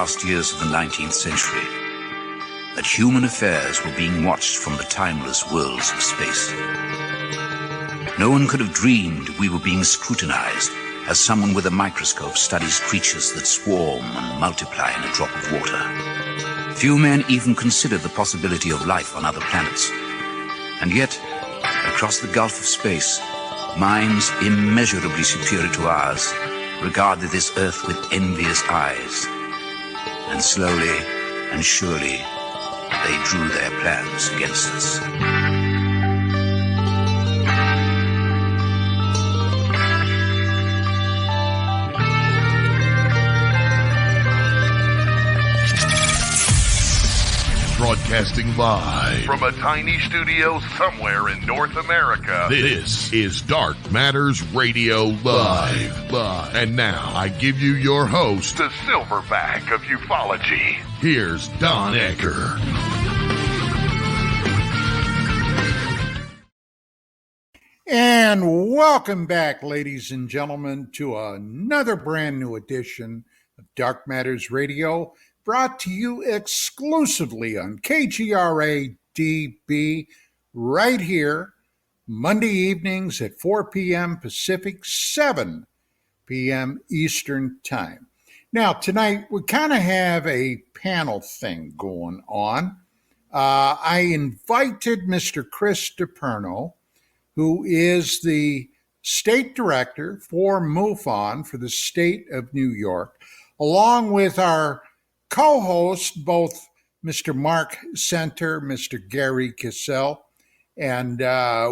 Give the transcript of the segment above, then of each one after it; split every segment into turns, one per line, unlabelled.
last years of the 19th century, that human affairs were being watched from the timeless worlds of space. No one could have dreamed we were being scrutinized as someone with a microscope studies creatures that swarm and multiply in a drop of water. Few men even considered the possibility of life on other planets. And yet, across the gulf of space, minds immeasurably superior to ours regarded this Earth with envious eyes. And slowly and surely, they drew their plans against us.
Broadcasting live
from a tiny studio somewhere in North America.
This is Dark Matters Radio Live. And now I give you your host,
the silverback of ufology.
Here's Don Ecker.
And welcome back, ladies and gentlemen, to another brand new edition of Dark Matters Radio, brought to you exclusively on KGRAdb right here, Monday evenings at 4 p.m. Pacific, 7 p.m. Eastern Time. Now, tonight, we kind of have a panel thing going on. I invited Mr. Chris Deperno, who is the state director for MUFON for the state of New York, along with our co-host, both Mr. Mark Center, Mr. Gerry Cassell, and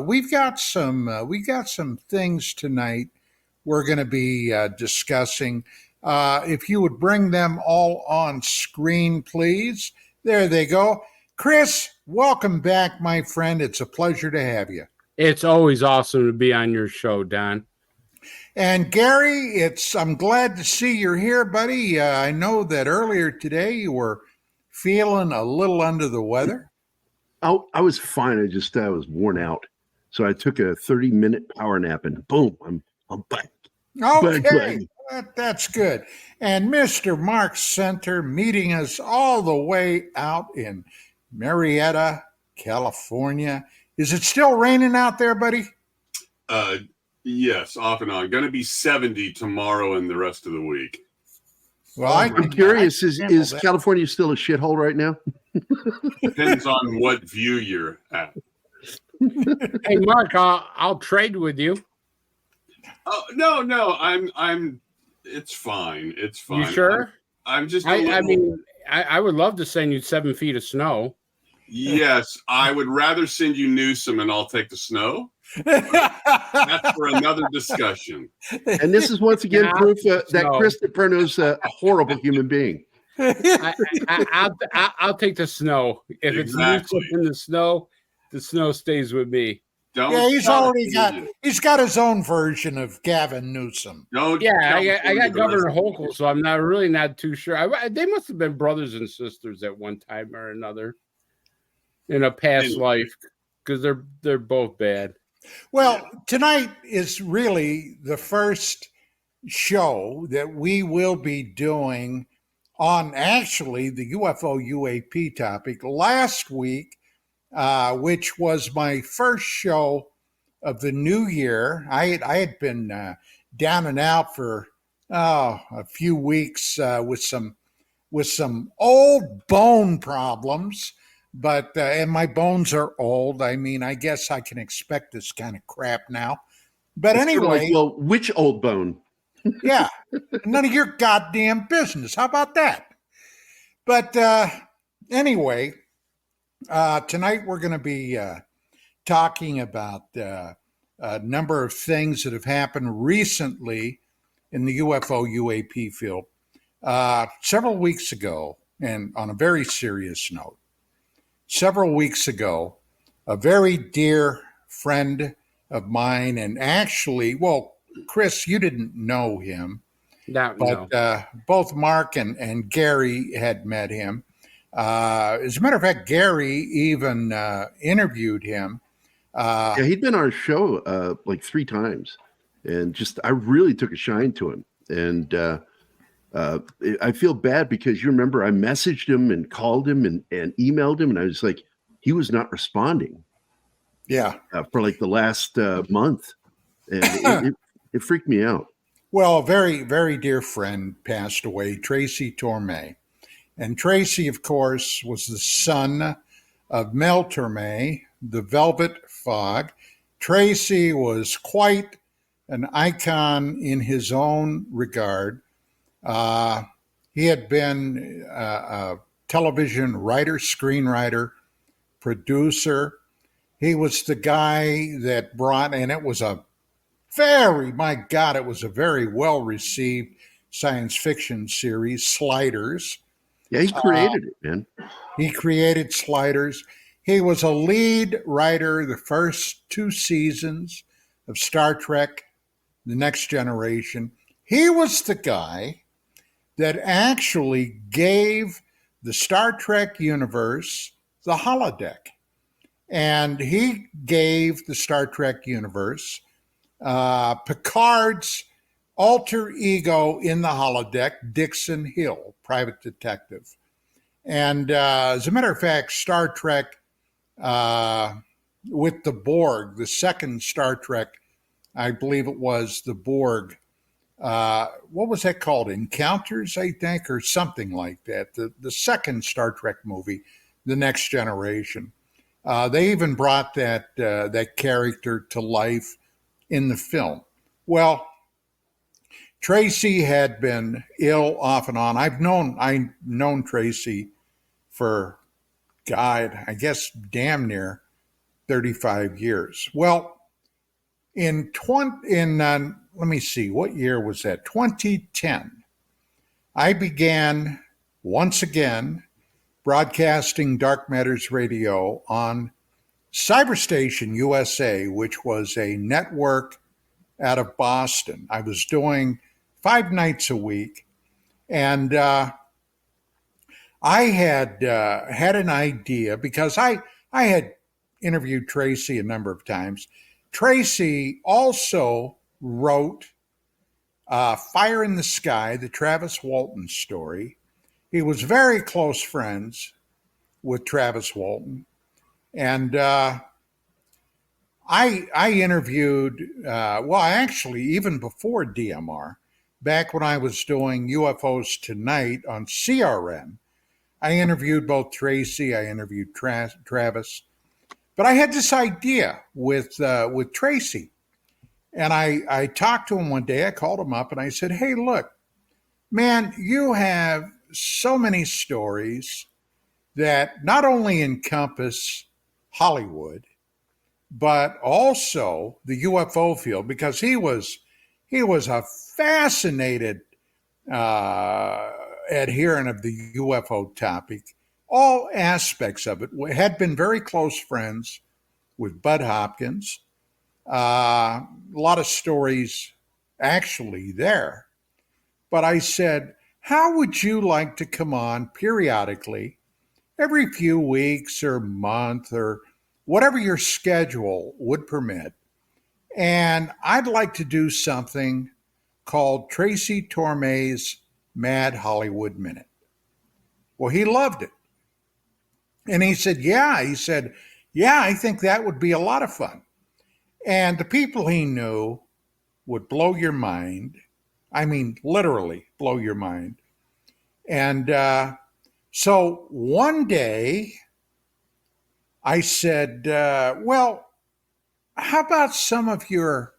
we've got some things tonight we're going to be discussing. If you would bring them all on screen, please. There they go. Chris, welcome back, my friend. It's a pleasure to have you.
It's always awesome to be on your show, Don.
And Gerry, I'm glad to see you're here, buddy. I know that earlier today you were feeling a little under the weather.
Oh, I was fine. I was worn out. So I took a 30-minute power nap and boom, I'm back.
Okay, that's good. And Mr. Mark Center meeting us all the way out in Marietta, California. Is it still raining out there, buddy?
Yes, off and on. Going to be 70 tomorrow and the rest of the week.
Well,
I'm curious, is California still a shithole right now?
Depends on what view you're at.
Hey, Mark, I'll trade with you.
Oh, no, I'm it's fine. It's fine.
You sure?
I'm just
I would love to send you 7 feet of snow.
Yes, I would rather send you Newsom and I'll take the snow. That's for another discussion.
And this is once again proof that Chris Deperno's a horrible human being.
I'll take the snow. If it's Newsom in the snow stays with me.
He's got his own version of Gavin Newsom.
I got Governor Hochul, so I'm not too sure. They must have been brothers and sisters at one time or another in a past life, because they're both bad.
Well, tonight is really the first show that we will be doing on actually the UFO UAP topic. Last week, which was my first show of the new year, I had been down and out for a few weeks with some old bone problems. But and my bones are old. I mean, I guess I can expect this kind of crap now. But
it's
anyway,
well, which old bone?
Yeah, none of your goddamn business. How about that? But anyway, tonight we're going to be talking about a number of things that have happened recently in the UFO UAP field. Several weeks ago, and on a very serious note, several weeks ago, a very dear friend of mine, and actually, well, Chris, you didn't know him, but both Mark and Gerry had met him. As a matter of fact, Gerry even interviewed him.
He'd been on our show like 3 times, and I really took a shine to him. And I feel bad because you remember I messaged him and called him and emailed him, and I was like, he was not responding.
Yeah.
For like the last month, and it freaked me out.
Well, a very, very dear friend passed away, Tracy Torme. And Tracy, of course, was the son of Mel Torme, the Velvet Fog. Tracy was quite an icon in his own regard. He had been a television writer, screenwriter, producer. He was the guy that brought, and it was a very well-received science fiction series, Sliders.
Yeah, he created it, man.
He created Sliders. He was a lead writer the first 2 seasons of Star Trek, The Next Generation. He was the guy that actually gave the Star Trek universe the holodeck. And he gave the Star Trek universe Picard's alter ego in the holodeck, Dixon Hill, private detective. And as a matter of fact, Star Trek with the Borg, the second Star Trek, I believe it was the Borg. What was that called? Encounters, I think, or something like that. The second Star Trek movie, The Next Generation. They even brought that character to life in the film. Well, Tracy had been ill off and on. I've known Tracy for, God, I guess damn near 35 years. Well, let me see, what year was that? 2010. I began once again broadcasting Dark Matters Radio on Cyberstation USA, which was a network out of Boston. I was doing 5 nights a week, and I had an idea because I had interviewed Tracy a number of times. Tracy also wrote Fire in the Sky, the Travis Walton story. He was very close friends with Travis Walton. And I interviewed, actually, even before DMR, back when I was doing UFOs Tonight on CRN, I interviewed both Tracy, I interviewed Travis. But I had this idea with Tracy. And I talked to him one day. I called him up and I said, hey, look, man, you have so many stories that not only encompass Hollywood, but also the UFO field, because he was a fascinated adherent of the UFO topic, all aspects of it. We had been very close friends with Bud Hopkins. A lot of stories actually there. But I said, how would you like to come on periodically, every few weeks or month or whatever your schedule would permit? And I'd like to do something called Tracy Torme's Mad Hollywood Minute. Well, he loved it. And he said, yeah, I think that would be a lot of fun. And the people he knew would blow your mind. I mean, literally blow your mind. And so one day I said, well, how about some of your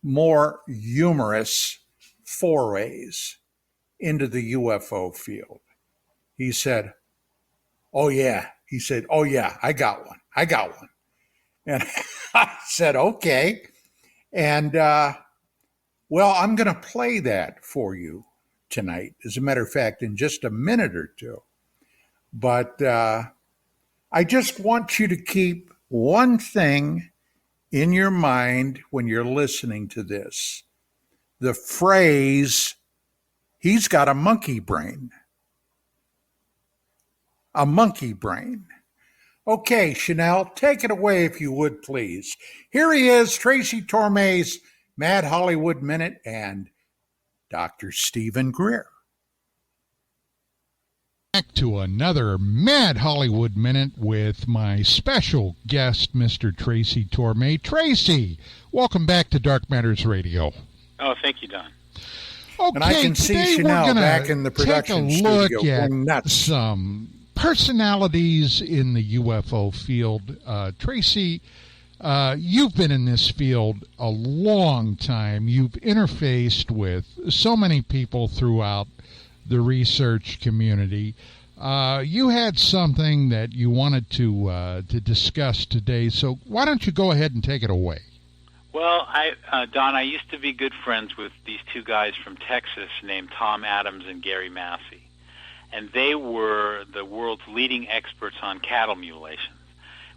more humorous forays into the UFO field? He said, oh, yeah. He said, oh, yeah, I got one. And I said, okay. And, well, I'm going to play that for you tonight, as a matter of fact, in just a minute or two. But I just want you to keep one thing in your mind when you're listening to this. The phrase, he's got a monkey brain. A monkey brain. Okay, Chanel, take it away if you would, please. Here he is, Tracy Torme's Mad Hollywood Minute and Dr. Stephen Greer.
Back to another Mad Hollywood Minute with my special guest, Mr. Tracy Torme. Tracy, welcome back to Dark Matters Radio.
Oh, thank you, Don.
Okay,
and I can see Chanel back in the production
take a look
studio.
at some personalities in the UFO field. Tracy, you've been in this field a long time. You've interfaced with so many people throughout the research community. You had something that you wanted to discuss today, so why don't you go ahead and take it away?
Well, Don, I used to be good friends with these two guys from Texas named Tom Adams and Gerry Massey, and they were the world's leading experts on cattle mutilations.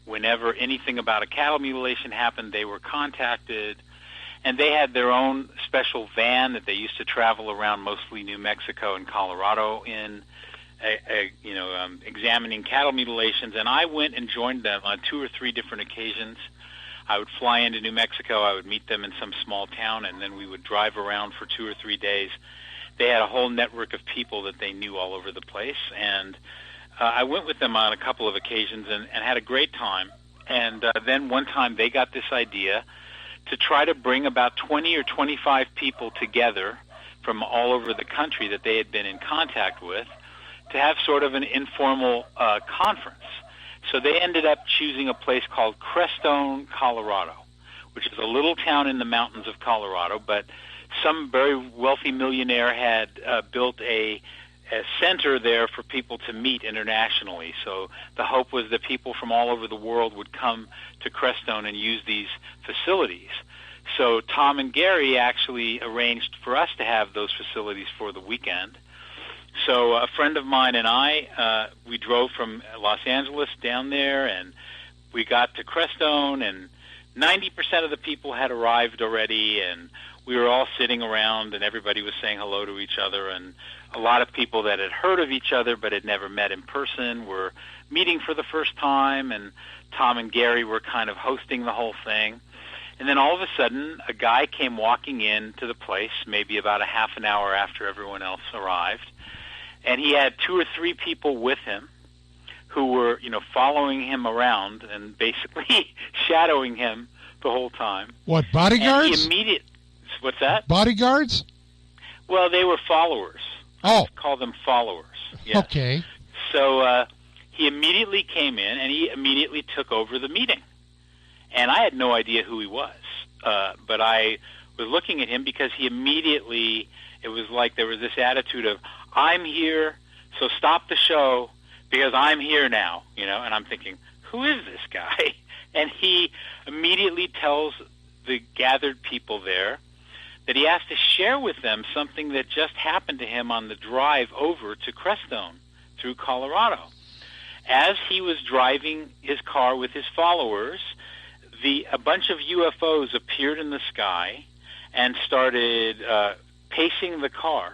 Whenever anything about a cattle mutilation happened, they were contacted, and they had their own special van that they used to travel around mostly New Mexico and Colorado in, examining cattle mutilations. And I went and joined them on 2 or 3 different occasions. I would fly into New Mexico, I would meet them in some small town, and then we would drive around for 2 or 3 days. They had a whole network of people that they knew all over the place, and I went with them on a couple of occasions and had a great time. And then one time they got this idea to try to bring about 20 or 25 people together from all over the country that they had been in contact with to have sort of an informal conference. So they ended up choosing a place called Crestone, Colorado, which is a little town in the mountains of Colorado, but some very wealthy millionaire had built a center there for people to meet internationally. So the hope was that people from all over the world would come to Crestone and use these facilities. So Tom and Gerry actually arranged for us to have those facilities for the weekend. So a friend of mine and I, we drove from Los Angeles down there, and we got to Crestone, and 90% of the people had arrived already, and we were all sitting around, and everybody was saying hello to each other, and a lot of people that had heard of each other but had never met in person were meeting for the first time, and Tom and Gerry were kind of hosting the whole thing. And then all of a sudden, a guy came walking in to the place, maybe about a half an hour after everyone else arrived, and he had 2 or 3 people with him who were, following him around and basically shadowing him the whole time.
What, bodyguards?
What's that?
Bodyguards?
Well, they were followers.
Oh.
I call them followers. Yes.
Okay.
So he immediately came in, and he immediately took over the meeting. And I had no idea who he was, but I was looking at him because he immediately, it was like there was this attitude of, I'm here, so stop the show because I'm here now, and I'm thinking, who is this guy? And he immediately tells the gathered people there that he has to share with them something that just happened to him on the drive over to Crestone through Colorado. As he was driving his car with his followers, a bunch of UFOs appeared in the sky and started pacing the car.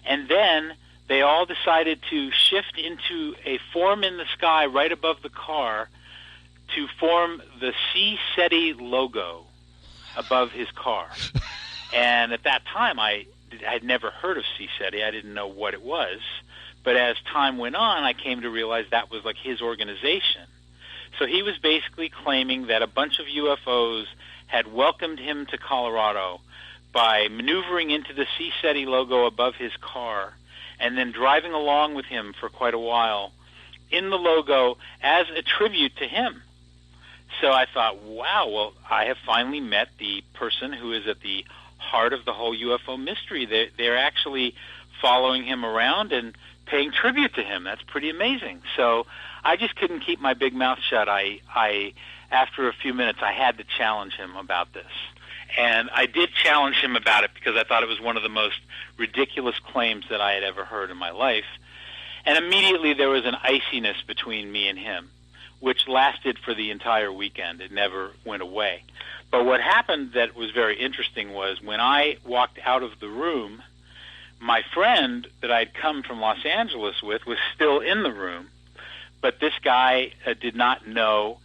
And then they all decided to shift into a form in the sky right above the car to form the C SETI logo above his car. And at that time, I had never heard of C SETI. I didn't know what it was. But as time went on, I came to realize that was like his organization. So he was basically claiming that a bunch of UFOs had welcomed him to Colorado by maneuvering into the C SETI logo above his car and then driving along with him for quite a while in the logo as a tribute to him. So I thought, wow, well, I have finally met the person who is at the heart of the whole UFO mystery. They're actually following him around and paying tribute to him. That's pretty amazing. So I just couldn't keep my big mouth shut. I after a few minutes, I had to challenge him about this. And I did challenge him about it because I thought it was one of the most ridiculous claims that I had ever heard in my life. And immediately there was an iciness between me and him, which lasted for the entire weekend. It never went away. But what happened that was very interesting was when I walked out of the room, my friend that I'd come from Los Angeles with was still in the room, but this guy did not know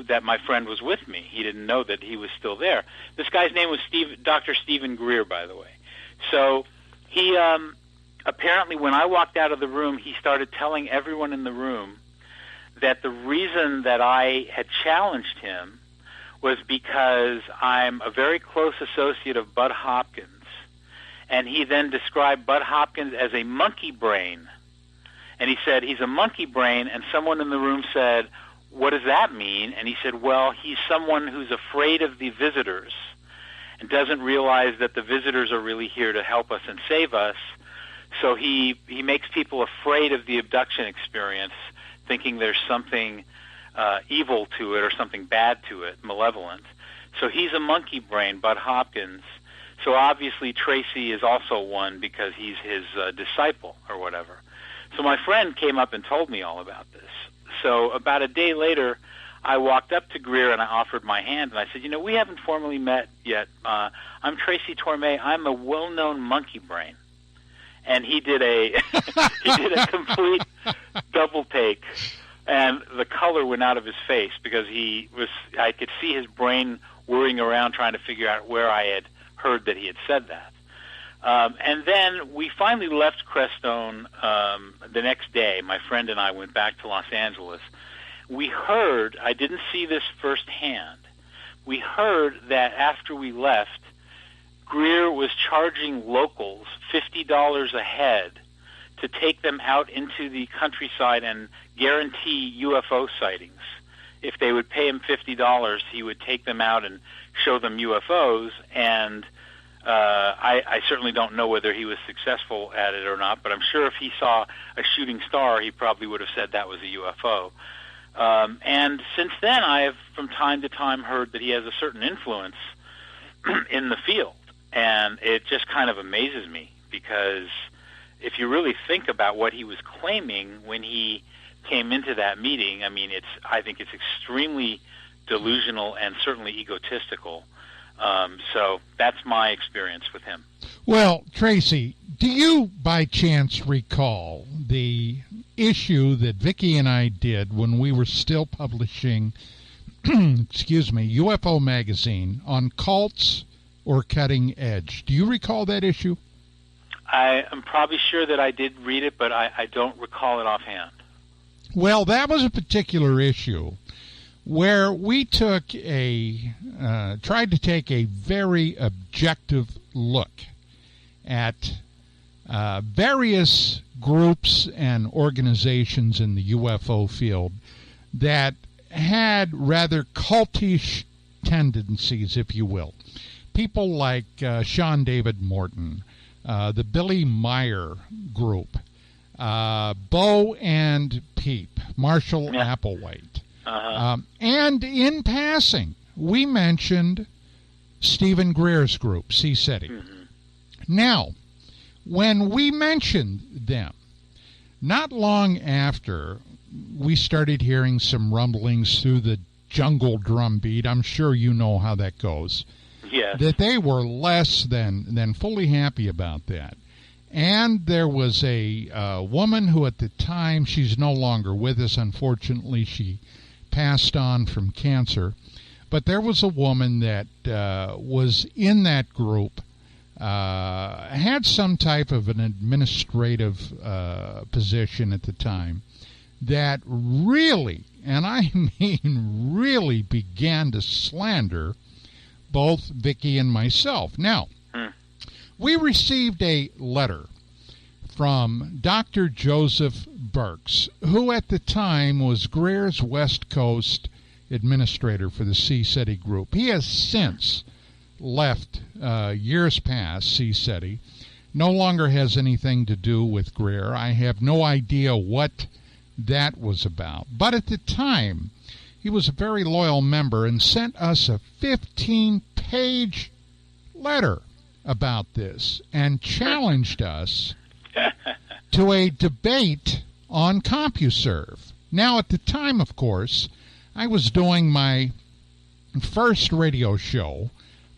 that my friend was with me. He didn't know that he was still there. This guy's name was Dr. Stephen Greer, by the way. So he apparently when I walked out of the room, he started telling everyone in the room that the reason that I had challenged him was because I'm a very close associate of Bud Hopkins. And he then described Bud Hopkins as a monkey brain. And he said, he's a monkey brain, and someone in the room said, what does that mean? And he said, well, he's someone who's afraid of the visitors and doesn't realize that the visitors are really here to help us and save us. So he makes people afraid of the abduction experience, thinking there's something evil to it or something bad to it, malevolent. So he's a monkey brain, Bud Hopkins. So obviously Tracy is also one because he's his disciple or whatever. So my friend came up and told me all about this. So about a day later, I walked up to Greer and I offered my hand, and I said, we haven't formally met yet. I'm Tracy Torme. I'm a well-known monkey brain. And he did a complete double take, and the color went out of his face because I could see his brain whirring around trying to figure out where I had heard that he had said that. And then we finally left Crestone the next day. My friend and I went back to Los Angeles. We heard, I didn't see this firsthand, we heard that after we left, Greer was charging locals $50 a head to take them out into the countryside and guarantee UFO sightings. If they would pay him $50, he would take them out and show them UFOs, and I certainly don't know whether he was successful at it or not, but I'm sure if he saw a shooting star, he probably would have said that was a UFO. And since then, I have from time to time heard that he has a certain influence in the field, and it just kind of amazes me because if you really think about what he was claiming when he came into that meeting, I think it's extremely delusional and certainly egotistical. So that's my experience with him.
Well, Tracy, do you by chance recall the issue that Vicki and I did when we were still publishing, UFO Magazine on cults or cutting edge? Do you recall that issue?
I am probably sure that I did read it, but I don't recall it offhand.
Well, that was a particular issue where we tried to take a very objective look at various groups and organizations in the UFO field that had rather cultish tendencies, if you will. People like Sean David Morton, the Billy Meyer group, Bo and Peep, Marshall Applewhite. And in passing, we mentioned Stephen Greer's group, C-SETI. Mm-hmm. Now, when we mentioned them, not long after, we started hearing some rumblings through the jungle drumbeat. I'm sure you know how that goes.
Yes.
That they were less than fully happy about that. And there was a woman who at the time, she's no longer with us, unfortunately, she passed on from cancer. But there was a woman that was in that group, had some type of an administrative position at the time, that really, and I mean really, began to slander both Vicki and myself. Now, we received a letter from Dr. Joseph Burks, who at the time was Greer's West Coast administrator for the C-SETI group. He has since left, years past, C-SETI, no longer has anything to do with Greer. I have no idea what that was about. But at the time, he was a very loyal member and sent us a 15-page letter about this and challenged us to a debate on CompuServe. Now, at the time, of course, I was doing my first radio show,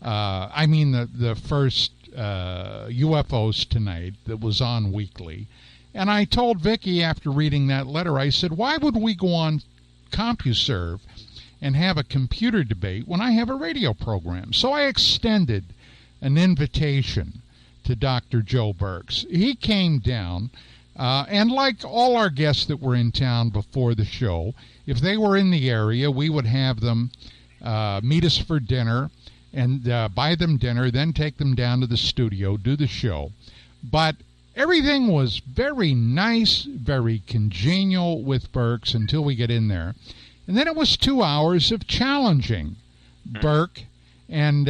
the first UFOs Tonight that was on weekly. And I told Vicki after reading that letter, I said, why would we go on CompuServe and have a computer debate when I have a radio program? So I extended an invitation to to Dr. Joe Burks. He came down, and like all our guests that were in town before the show, if they were in the area, we would have them meet us for dinner and buy them dinner, then take them down to the studio, do the show. But everything was very nice, very congenial with Burks until we get in there. And then it was 2 hours of challenging Burke and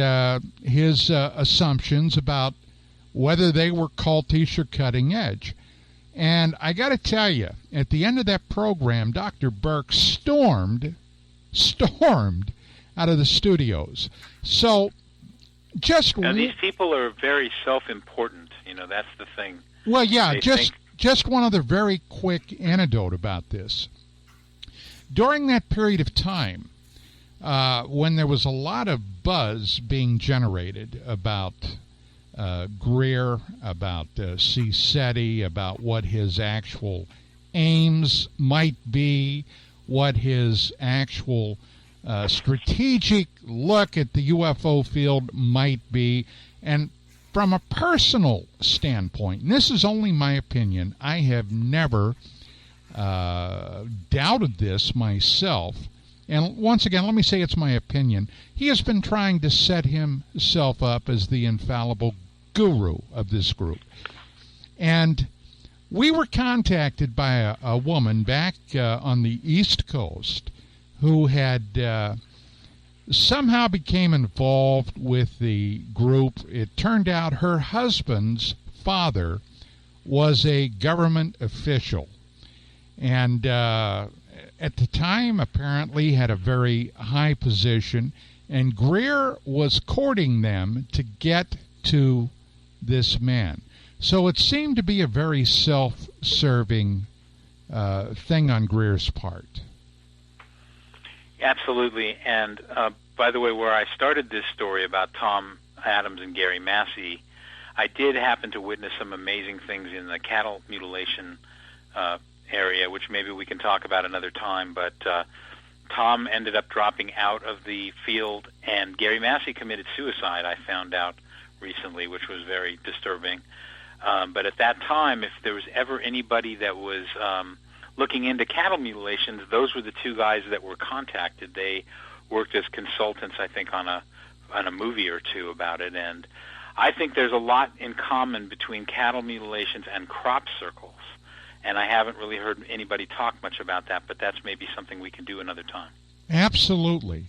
his assumptions about whether they were cultish or cutting edge. And I got to tell you, at the end of that program, Dr. Burke stormed out of the studios. So just
now, these people are very self-important. That's the thing.
Well, yeah, just one other very quick anecdote about this. During that period of time, when there was a lot of buzz being generated about Greer, about C. SETI, about what his actual aims might be, what his actual strategic look at the UFO field might be, and from a personal standpoint, and this is only my opinion, I have never doubted this myself. And once again, let me say it's my opinion. He has been trying to set himself up as the infallible guru of this group. And we were contacted by a woman back on the East Coast who had somehow became involved with the group. It turned out her husband's father was a government official. And at the time, apparently, had a very high position. And Greer was courting them to get to this man. So it seemed to be a very self-serving thing on Greer's part.
Absolutely. And by the way, where I started this story about Tom Adams and Gerry Massey, I did happen to witness some amazing things in the cattle mutilation area, which maybe we can talk about another time. But Tom ended up dropping out of the field, and Gerry Massey committed suicide, I found out recently, which was very disturbing. But at that time, if there was ever anybody that was looking into cattle mutilations, those were the two guys that were contacted. They worked as consultants, I think, on a movie or two about it. And I think there's a lot in common between cattle mutilations and crop circles. And I haven't really heard anybody talk much about that, but that's maybe something we can do another time.
Absolutely.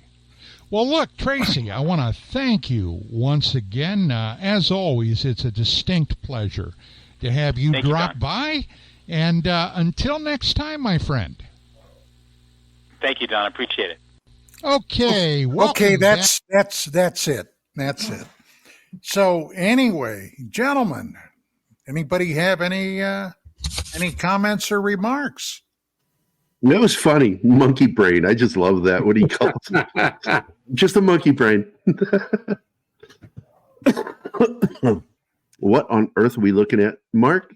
Well, look, Tracy, I want to thank you once again. As always, it's a distinct pleasure to have you drop by. And until next time, my friend.
Thank you, Don. I appreciate it.
Okay.
Okay, that's it. That's it. So anyway, gentlemen, anybody have any comments or remarks?
That was funny. Monkey brain. I just love that. What he calls it. Just a monkey brain. What on earth are we looking at? Mark?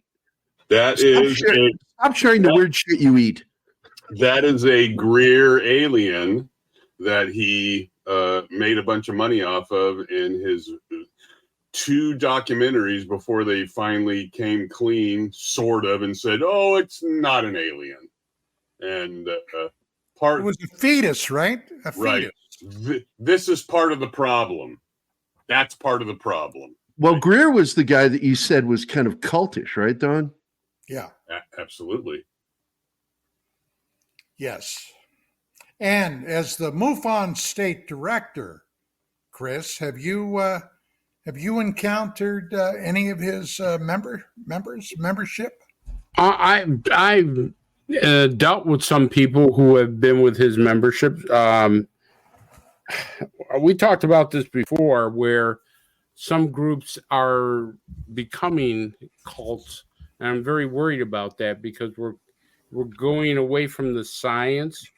Stop
sharing the weird shit you eat.
That is a Greer alien that he made a bunch of money off of in his 2 documentaries before they finally came clean, sort of, and said, "Oh, it's not an alien." And
it was a fetus, right? A fetus.
Right. This is part of the problem. That's part of the problem.
Well, Greer was the guy that you said was kind of cultish, right, Don?
Yeah.
Absolutely.
Yes. And as the MUFON state director, Chris, have you encountered any of his membership?
I've dealt with some people who have been with his membership. We talked about this before, where some groups are becoming cults, and I'm very worried about that because we're going away from the science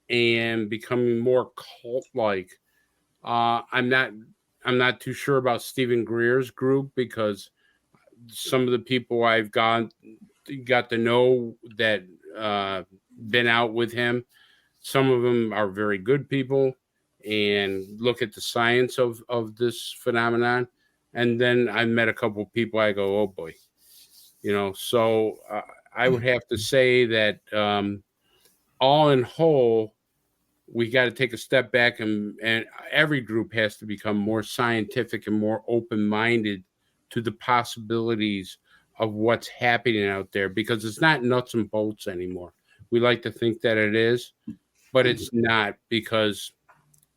and becoming more cult-like. I'm not too sure about Stephen Greer's group because some of the people I've got to know that been out with him, some of them are very good people and look at the science of this phenomenon. And then I met a couple of people. I go, oh boy, So I would have to say that all in whole, we got to take a step back, and every group has to become more scientific and more open-minded to the possibilities of what's happening out there, because it's not nuts and bolts anymore. We like to think that it is, but it's not, because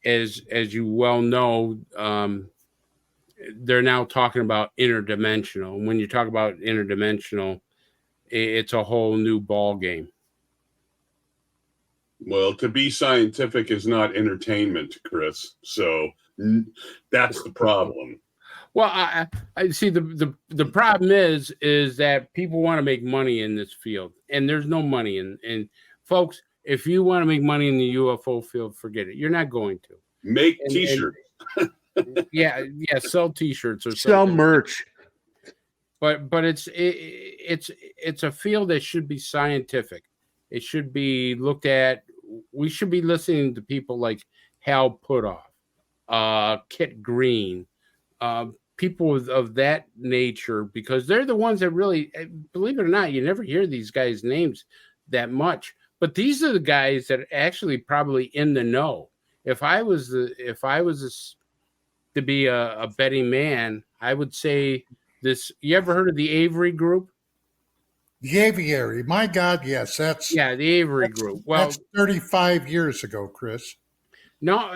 as you well know, they're now talking about interdimensional. When you talk about interdimensional, it's a whole new ball game.
Well, to be scientific is not entertainment, Chris. So that's the problem.
Well, I see the problem is that people want to make money in this field, and there's no money in folks. If you want to make money in the UFO field, forget it. You're not going to
make T-shirts.
Yeah, sell T-shirts or
sell
something.
Merch.
But it's a field that should be scientific. It should be looked at. We should be listening to people like Hal Puthoff, Kit Green, people of that nature, because they're the ones that really, believe it or not, you never hear these guys' names that much. But these are the guys that are actually probably in the know. If I was to be a betting man, I would say this. You ever heard of the Avery Group?
The Aviary, my God, yes, the
Avery Group. Well,
that's 35 years ago, Chris.
No,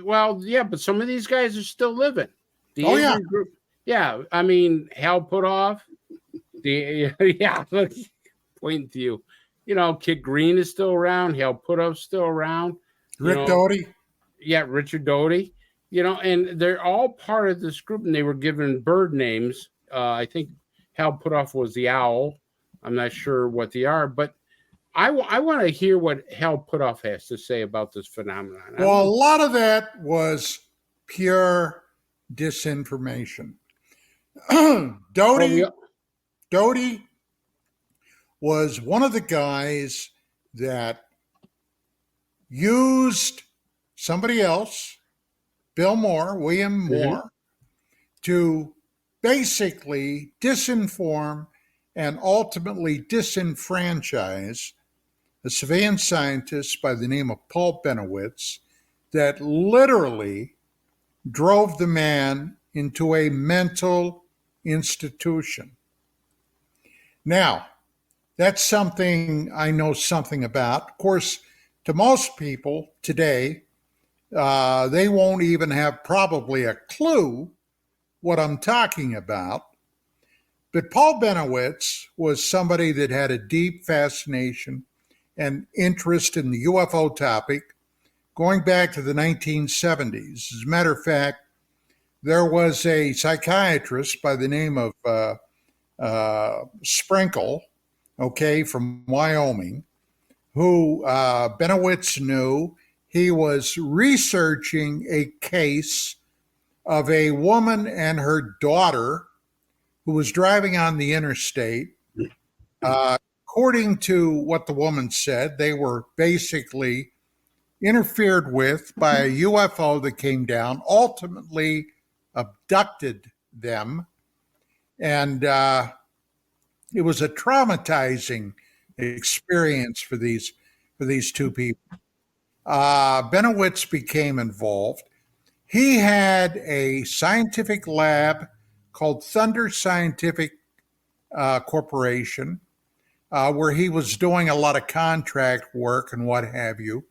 but some of these guys are still living. The
Avery
Group, I mean, Hal Puthoff, pointing to you. Kit Green is still around. Hal Puthoff's still around.
Rick Doty.
Yeah, Richard Doty. And they're all part of this group, and they were given bird names. I think Hal Puthoff was the owl. I'm not sure what they are, but I want to hear what Hal Puthoff has to say about this phenomenon.
Well, a lot of that was pure disinformation. Doty was one of the guys that used somebody else, William Moore, to basically disinform and ultimately disenfranchise a civilian scientist by the name of Paul Benowitz that literally drove the man into a mental institution. Now, that's something I know something about. Of course, to most people today, they won't even have probably a clue what I'm talking about. But Paul Benowitz was somebody that had a deep fascination and interest in the UFO topic going back to the 1970s. As a matter of fact, there was a psychiatrist by the name of Sprinkle, from Wyoming, who Benowitz knew. He was researching a case of a woman and her daughter who was driving on the interstate. According to what the woman said, they were basically interfered with by a UFO that came down, ultimately abducted them. And it was a traumatizing experience for these two people. Benowitz became involved. He had a scientific lab called Thunder Scientific Corporation, where he was doing a lot of contract work and what have you.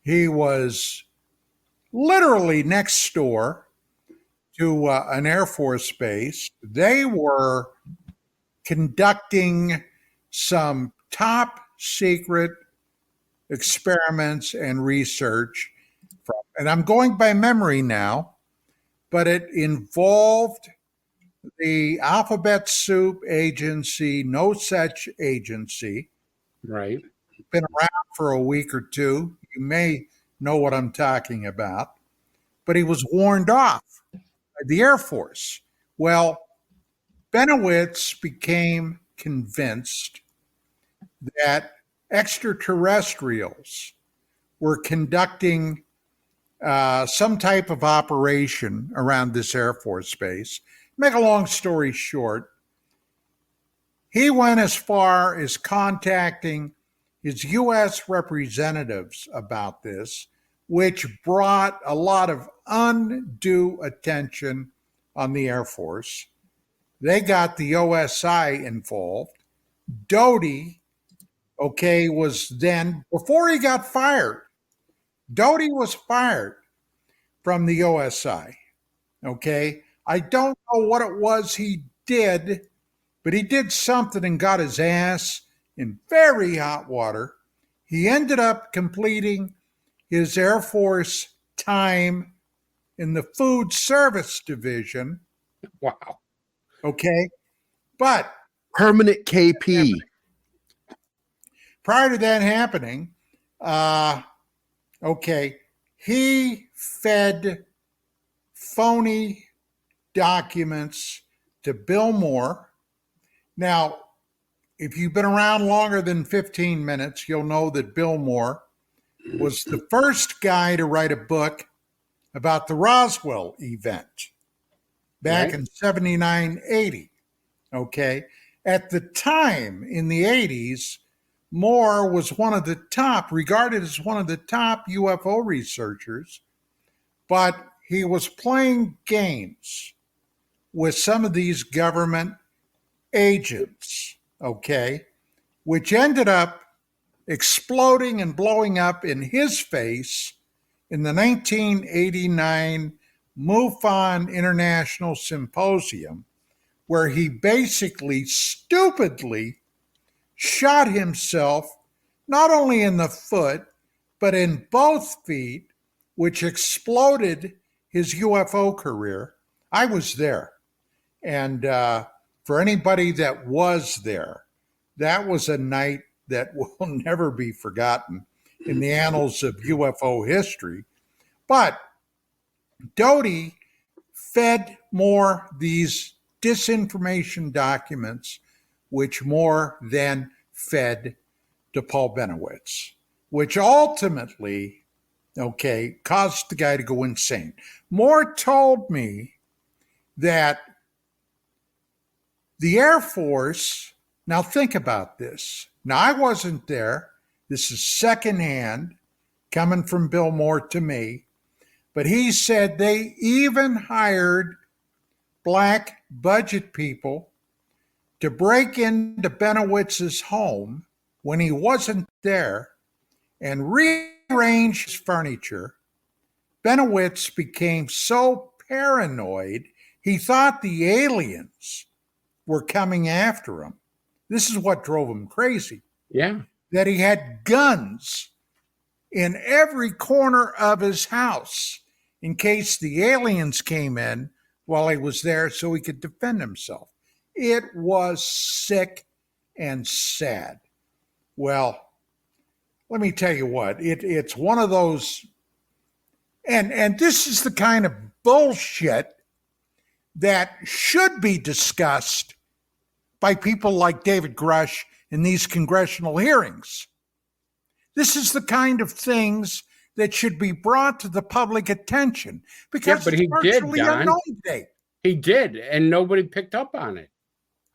He was literally next door to an Air Force base. They were conducting some top secret experiments and research. And I'm going by memory now, but it involved the Alphabet Soup Agency, No Such Agency.
Right.
Been around for a week or two. You may know what I'm talking about. But he was warned off by the Air Force. Well, Benowitz became convinced that extraterrestrials were conducting some type of operation around this Air Force base. Make a long story short, he went as far as contacting his U.S. representatives about this, which brought a lot of undue attention on the Air Force. They got the OSI involved. Doty, was then, before he got fired, Doty was fired from the OSI. I don't know what it was he did, but he did something and got his ass in very hot water. He ended up completing his Air Force time in the Food Service Division.
Wow.
But
permanent KP.
Prior to that happening, he fed phony documents to Bill Moore. Now, if you've been around longer than 15 minutes, you'll know that Bill Moore was the first guy to write a book about the Roswell event back in 79, 80. At the time, in the 80s, Moore was regarded as one of the top UFO researchers, but he was playing games with some of these government agents, which ended up exploding and blowing up in his face in the 1989 MUFON International Symposium, where he basically stupidly shot himself not only in the foot, but in both feet, which exploded his UFO career. I was there. And for anybody that was there, that was a night that will never be forgotten in the annals of UFO history. But Doty fed Moore these disinformation documents, which Moore then fed to Paul Benowitz, which ultimately, caused the guy to go insane. Moore told me that the Air Force, now think about this. Now, I wasn't there. This is secondhand coming from Bill Moore to me. But he said they even hired black budget people to break into Benowitz's home when he wasn't there and rearrange his furniture. Benowitz became so paranoid, he thought the aliens were coming after him. This is what drove him crazy.
Yeah.
That he had guns in every corner of his house in case the aliens came in while he was there so he could defend himself. It was sick and sad. Well, let me tell you what, it's one of those, and this is the kind of bullshit that should be discussed by people like David Grush in these congressional hearings. This is the kind of things that should be brought to the public attention because
but he
it's virtually
did, Don.
unknown today.
He did, and nobody picked up on it.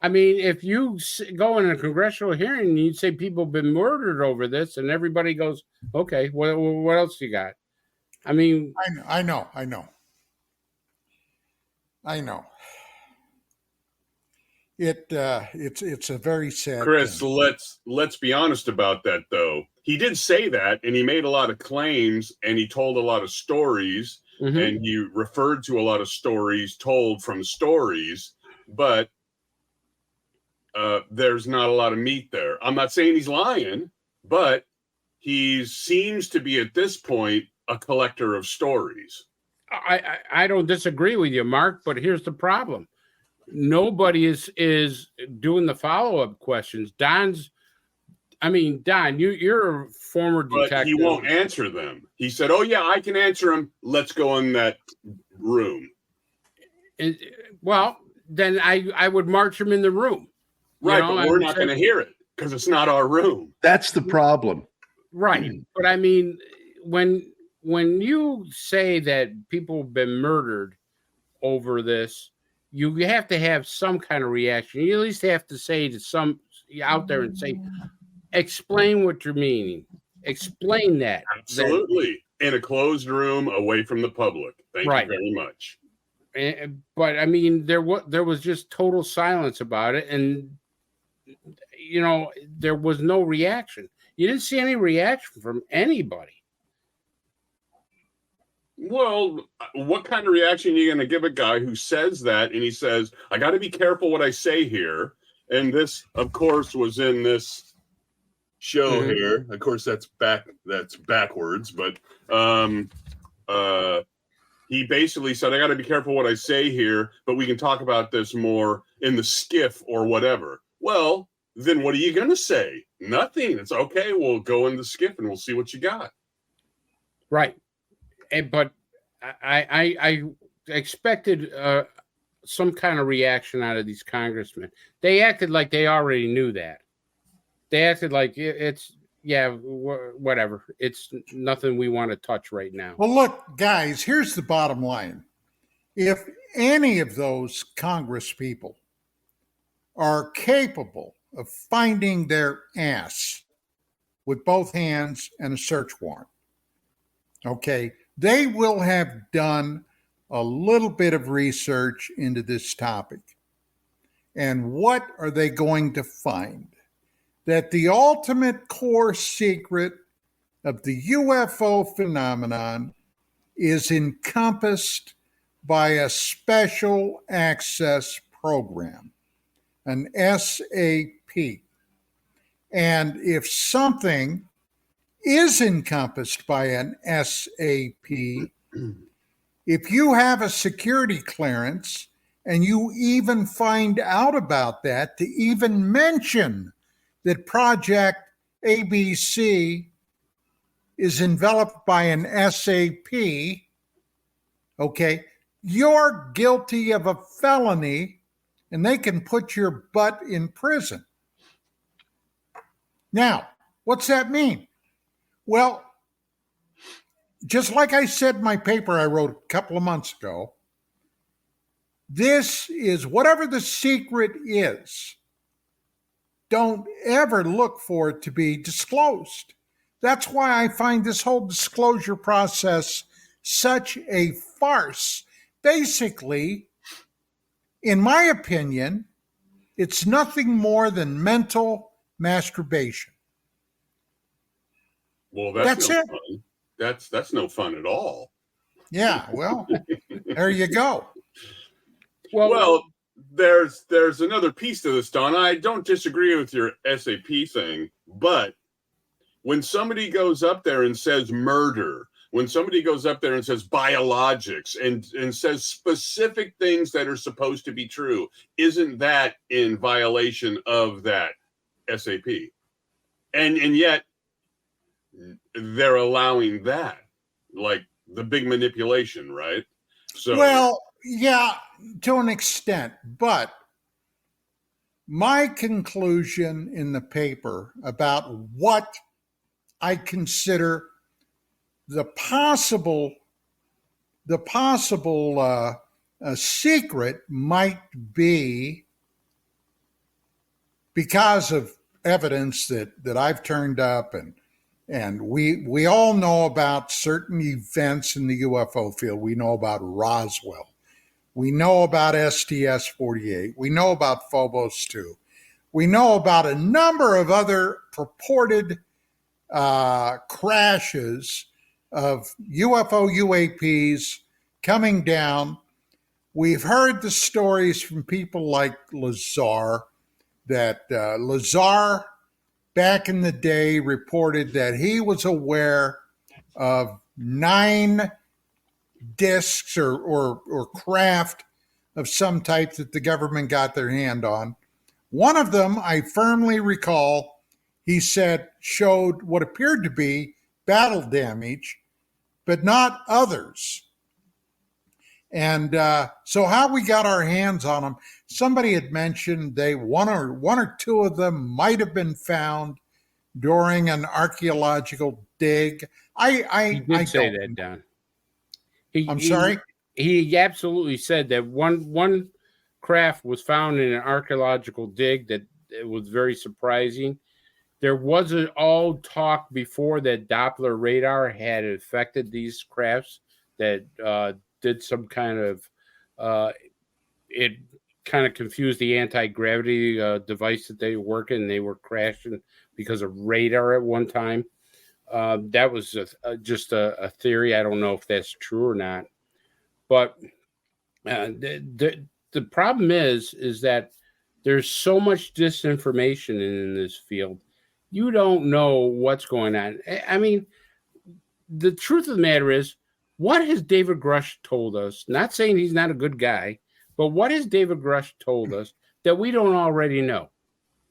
I mean, if you go in a congressional hearing and you say people have been murdered over this, and everybody goes, okay, what else you got? I mean,
I know. It's a very sad
Chris,
thing.
let's be honest about that, though. He did say that, and he made a lot of claims, and he told a lot of stories, and he referred to a lot of stories told from stories, but there's not a lot of meat there. I'm not saying he's lying, but he seems to be at this point a collector of stories.
I don't disagree with you, Mark, but here's the problem. Nobody is doing the follow-up questions. Don, you're a former detective.
But he won't answer them. He said, oh, yeah, I can answer them. Let's go in that room.
Well, then I would march him in the room.
Right, but we're not going to hear it because it's not our room.
That's the problem.
Right. But I mean, when when you say that people have been murdered over this, you have to have some kind of reaction. You at least have to say to some out there and say, explain what you're meaning. Explain that.
Absolutely. In a closed room away from the public. Thank you very much.
But I mean, there was just total silence about it. And, you know, there was no reaction. You didn't see any reaction from anybody.
Well, what kind of reaction are you going to give a guy who says that and he says, I got to be careful what I say here? And this, of course, was in this show here. Of course, that's backwards, but he basically said, I got to be careful what I say here, but we can talk about this more in the skiff or whatever. Well, then what are you going to say? Nothing. It's okay. We'll go in the skiff and we'll see what you got.
Right. But I expected some kind of reaction out of these congressmen. They acted like they already knew that. They acted like it's, whatever. It's nothing we want to touch right now.
Well, look, guys, here's the bottom line. If any of those Congress people are capable of finding their ass with both hands and a search warrant, okay, they will have done a little bit of research into this topic. And what are they going to find? That the ultimate core secret of the UFO phenomenon is encompassed by a special access program, an SAP. And if something is encompassed by an SAP, if you have a security clearance and you even find out about that, to even mention that Project ABC is enveloped by an SAP, okay, you're guilty of a felony and they can put your butt in prison. Now, what's that mean? Well, just like I said in my paper I wrote a couple of months ago, this is whatever the secret is, don't ever look for it to be disclosed. That's why I find this whole disclosure process such a farce. Basically, in my opinion, it's nothing more than mental masturbation.
Well, that's no fun. That's no fun at all.
Yeah, well, there you go.
Well, there's another piece to this, Don. I don't disagree with your SAP thing, but when somebody goes up there and says murder, when somebody goes up there and says biologics and says specific things that are supposed to be true, isn't that in violation of that SAP? And yet they're allowing that, like the big manipulation, right? So,
well, yeah, to an extent, but my conclusion in the paper about what I consider the possible secret might be, because of evidence that I've turned up, and we all know about certain events in the UFO field. We know about Roswell. We know about STS-48. We know about Phobos 2. We know about a number of other purported crashes of UFO UAPs coming down. We've heard the stories from people like Lazar, that Lazar back in the day reported that he was aware of 9 discs or craft of some type that the government got their hand on. One of them, I firmly recall, he said showed what appeared to be battle damage, but not others. And so how we got our hands on them, somebody had mentioned one or two of them might have been found during an archaeological dig.
He did say that, Don.
I'm sorry?
He absolutely said that one craft was found in an archaeological dig that it was very surprising. There wasn't all talk before that Doppler radar had affected these crafts that did some kind of it kind of confused the anti-gravity device that they were working. They were crashing because of radar at one time. That was just a theory. I don't know if that's true or not. But the problem is that there's so much disinformation in this field. You don't know what's going on. I mean, the truth of the matter is, what has David Grush told us? Not saying he's not a good guy, but what has David Grush told us that we don't already know?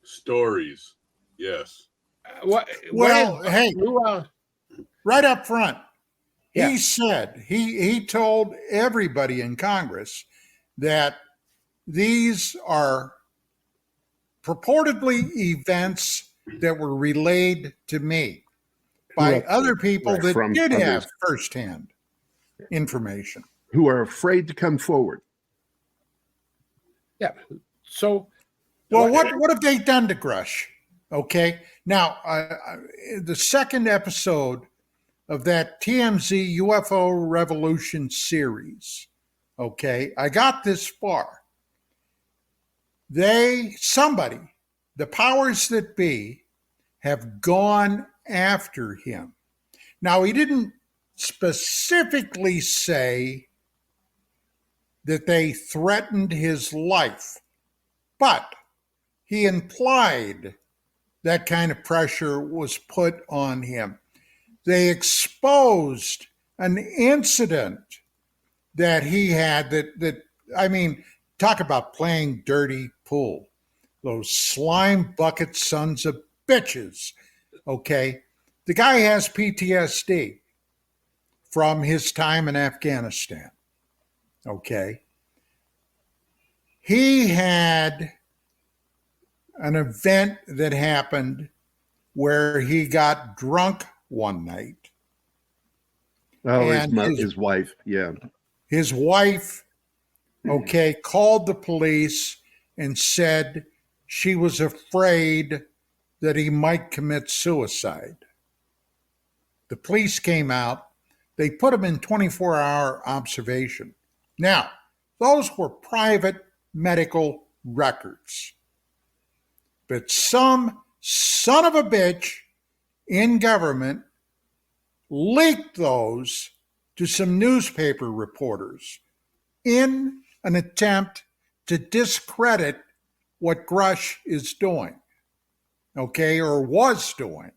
Stories, yes.
Hey, right up front, he said, he told everybody in Congress that these are purportedly events that were relayed to me by other people that did have firsthand information.
Who are afraid to come forward.
Yeah. So,
well, what have they done to Grush? Okay. Now, the second episode of that TMZ UFO Revolution series, okay, I got this far. Somebody, the powers that be, have gone after him. Now, he didn't specifically say that they threatened his life, but he implied that kind of pressure was put on him. They exposed an incident that he had that I mean, talk about playing dirty pool. Those slime bucket sons of bitches, okay? The guy has PTSD from his time in Afghanistan, okay? He had an event that happened where he got drunk one night.
Oh, his wife, yeah.
His wife, okay, called the police and said she was afraid that he might commit suicide. The police came out. They put him in 24-hour observation. Now, those were private medical records. But some son of a bitch in government leaked those to some newspaper reporters in an attempt to discredit what Grush is doing, okay, or was doing.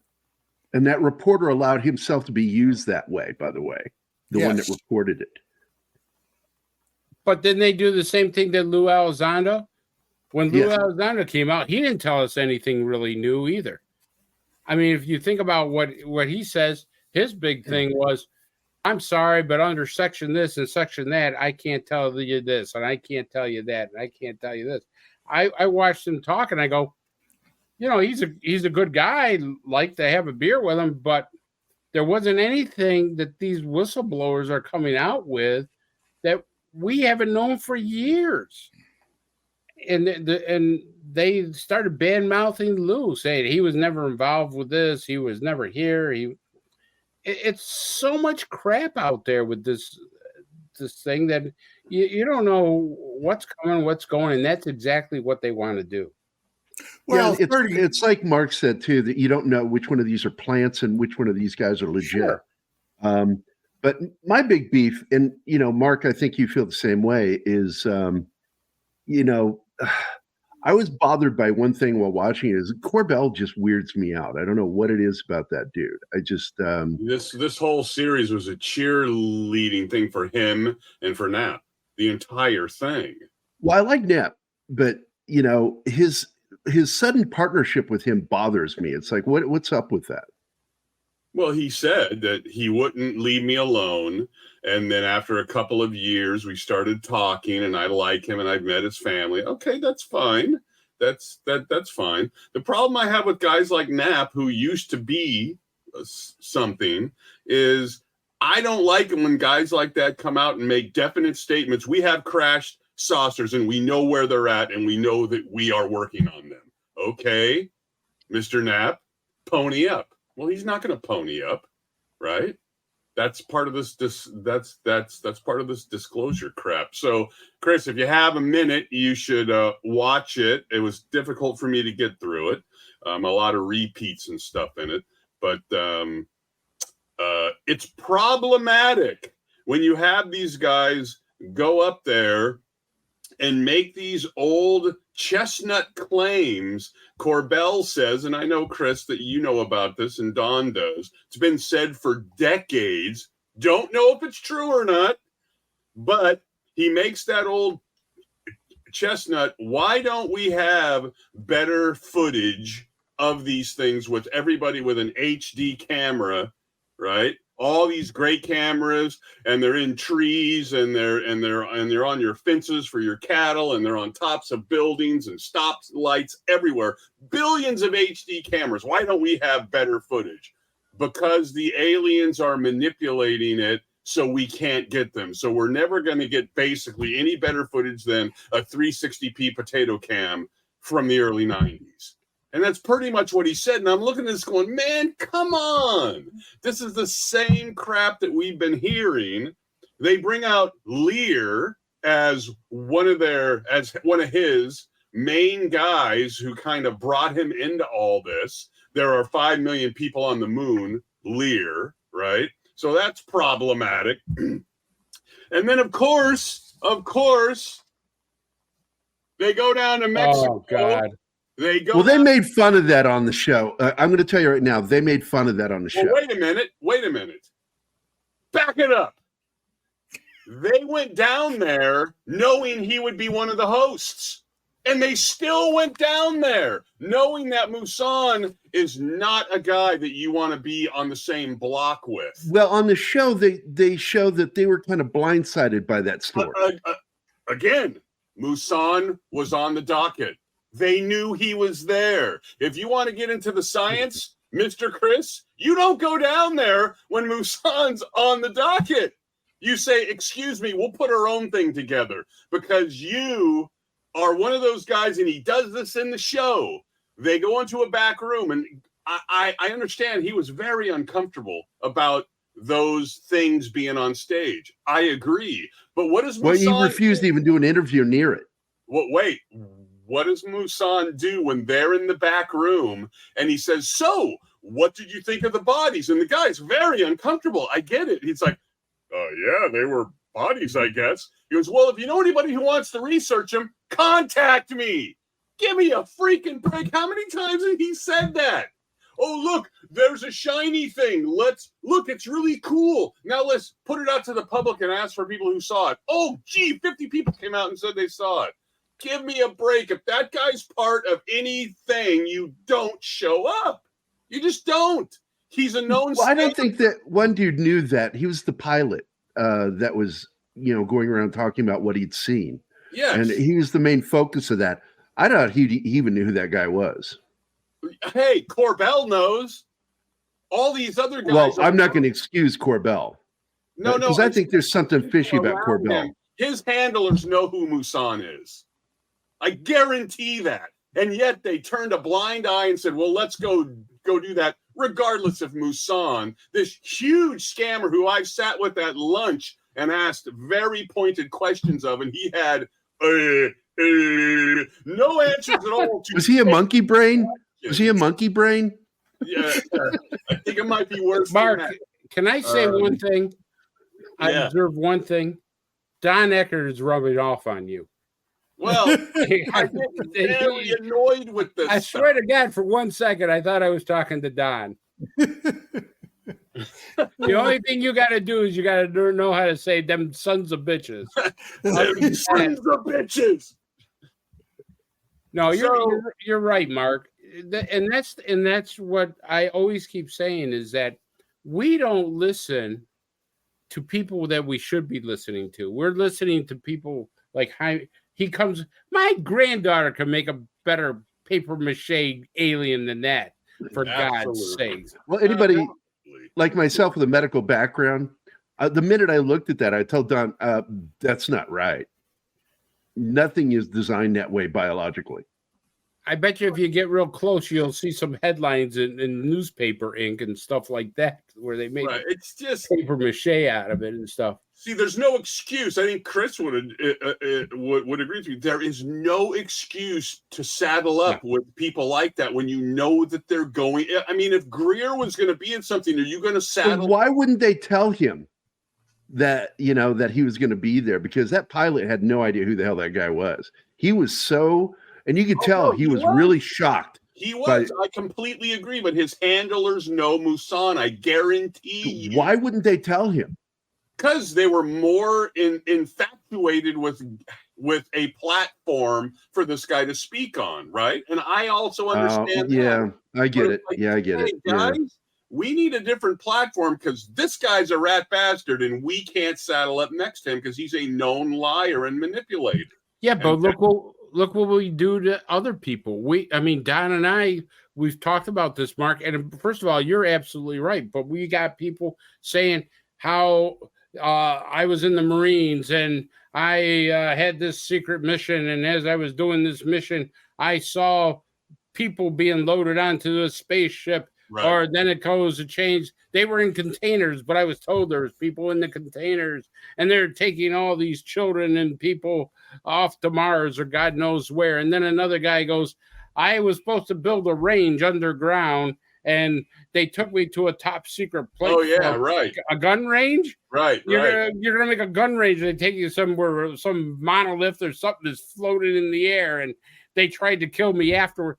And that reporter allowed himself to be used that way, by the way, the one that reported it.
But didn't they do the same thing that Lou Elizondo? When Lou Elizondo came out, he didn't tell us anything really new either. I mean, if you think about what he says, his big thing was, I'm sorry, but under section this and section that, I can't tell you this, and I can't tell you that, and I can't tell you this. I watched him talk, and I go, you know, he's a good guy. I'd like to have a beer with him, but there wasn't anything that these whistleblowers are coming out with that we haven't known for years. And they started bad-mouthing Lou, saying he was never involved with this. He was never here. It's so much crap out there with this thing that you don't know what's coming, what's going, and that's exactly what they want to do.
Well, it's like Mark said, too, that you don't know which one of these are plants and which one of these guys are legit.
Sure.
But my big beef, and, you know, Mark, I think you feel the same way, is, you know, I was bothered by one thing while watching it is Corbell just weirds me out. I don't know what it is about that dude. I just
this whole series was a cheerleading thing for him and for Knapp. The entire thing.
Well, I like Knapp, but you know, his sudden partnership with him bothers me. It's like, what's up with that?
Well, he said that he wouldn't leave me alone. And then after a couple of years, we started talking and I like him and I've met his family. Okay, that's fine. That's fine. The problem I have with guys like Knapp, who used to be something, is I don't like them when guys like that come out and make definite statements. We have crashed saucers and we know where they're at and we know that we are working on them. Okay, Mr. Knapp, pony up. Well, he's not going to pony up, right? That's part of this. That's part of this disclosure crap. So, Chris, if you have a minute, you should watch it. It was difficult for me to get through it. A lot of repeats and stuff in it, but it's problematic when you have these guys go up there and make these old chestnut claims. Corbell says, and I know, Chris, that you know about this, and Don does. It's been said for decades. Don't know if it's true or not, but he makes that old chestnut. Why don't we have better footage of these things with everybody with an HD camera, right? All these great cameras, and they're in trees, and they're on your fences for your cattle, and they're on tops of buildings and stop lights everywhere. Billions of HD cameras. Why don't we have better footage? Because the aliens are manipulating it so we can't get them. So we're never going to get basically any better footage than a 360p potato cam from the early 90s. And that's pretty much what he said. And I'm looking at this going, man, come on. This is the same crap that we've been hearing. They bring out Lear as one of his main guys who kind of brought him into all this. There are 5 million people on the moon, Lear, right? So that's problematic. And then, of course, they go down to Mexico.
Oh, God.
They made fun of that on the show. I'm going to tell you right now, they made fun of that on the show.
Well, wait a minute. Back it up. They went down there knowing he would be one of the hosts. And they still went down there knowing that MUFON is not a guy that you want to be on the same block with.
Well, on the show, they show that they were kind of blindsided by that story.
Again, MUFON was on the docket. They knew he was there. If you want to get into the science, Mr. Chris, you don't go down there when MUFON's on the docket. You say, excuse me, we'll put our own thing together because you are one of those guys, and he does this in the show. They go into a back room, and I understand he was very uncomfortable about those things being on stage. I agree. But what does MUFON
Well, he refused to even do an interview near it.
Well, wait. What does MUFON do when they're in the back room and he says, so what did you think of the bodies? And the guy's very uncomfortable. I get it. He's like, yeah, they were bodies, I guess. He goes, well, if you know anybody who wants to research them, contact me. Give me a freaking break. How many times has he said that? Oh, look, there's a shiny thing. Let's look. It's really cool. Now let's put it out to the public and ask for people who saw it. Oh, gee, 50 people came out and said they saw it. Give me a break. If that guy's part of anything, you don't show up. You just don't. He's a known.
Well, I don't think that one dude knew that. He was the pilot that was, going around talking about what he'd seen.
Yes.
And he was the main focus of that. I doubt he even knew who that guy was.
Hey, Corbell knows. All these other guys.
Well, I'm not going to excuse Corbell.
No.
Because I think there's something fishy about Corbell.
His handlers know who MUFON is. I guarantee that. And yet they turned a blind eye and said, well, let's go do that, regardless of MUFON, this huge scammer who I sat with at lunch and asked very pointed questions of, and he had no answers at all.
Was he a monkey brain? Was he a monkey brain?
Yeah, I think it might be worse.
Mark, can I say one thing? I observed one thing. Don Eckert is rubbing off on you.
Well, I get very annoyed with this.
I swear to God, for 1 second, I thought I was talking to Don. The only thing you got to do is you got to know how to say them sons of bitches.
Them sons of bitches.
No, you're right, Mark. And that's what I always keep saying is that we don't listen to people that we should be listening to. We're listening to people like he comes. My granddaughter can make a better paper mache alien than that. For God's sake.
Well, anybody like myself with a medical background, the minute I looked at that, I told Don, "That's not right. Nothing is designed that way biologically."
I bet you if you get real close, you'll see some headlines in newspaper ink and stuff like that, where they make
it's just
paper mache out of it and stuff.
See, there's no excuse. I think Chris would agree with you. There is no excuse to saddle up with people like that when you know that they're going. I mean, if Greer was going to be in something, are you going to saddle?
Why wouldn't they tell him that that he was going to be there? Because that pilot had no idea who the hell that guy was. He was so. And you could tell he was really shocked.
He was. I completely agree. But his handlers know MUFON. I guarantee you.
Why wouldn't they tell him?
Because they were more infatuated with a platform for this guy to speak on, right? And I also understand that.
I get it. I get it.
Guys, we need a different platform because this guy's a rat bastard and we can't saddle up next to him because he's a known liar and manipulator.
Yeah, but look what we do to other people. Don and I, we've talked about this, Mark. And first of all, you're absolutely right. But we got people saying how I was in the Marines and I had this secret mission. And as I was doing this mission, I saw people being loaded onto a spaceship. Right. Or then it goes to change. They were in containers, but I was told there was people in the containers, and they're taking all these children and people off to Mars or God knows where. And then another guy goes, I was supposed to build a range underground, and they took me to a top secret place.
Oh, yeah, right.
A gun range?
Right,
You're gonna make a gun range, and they take you somewhere, some monolith or something that's floating in the air, and they tried to kill me afterward.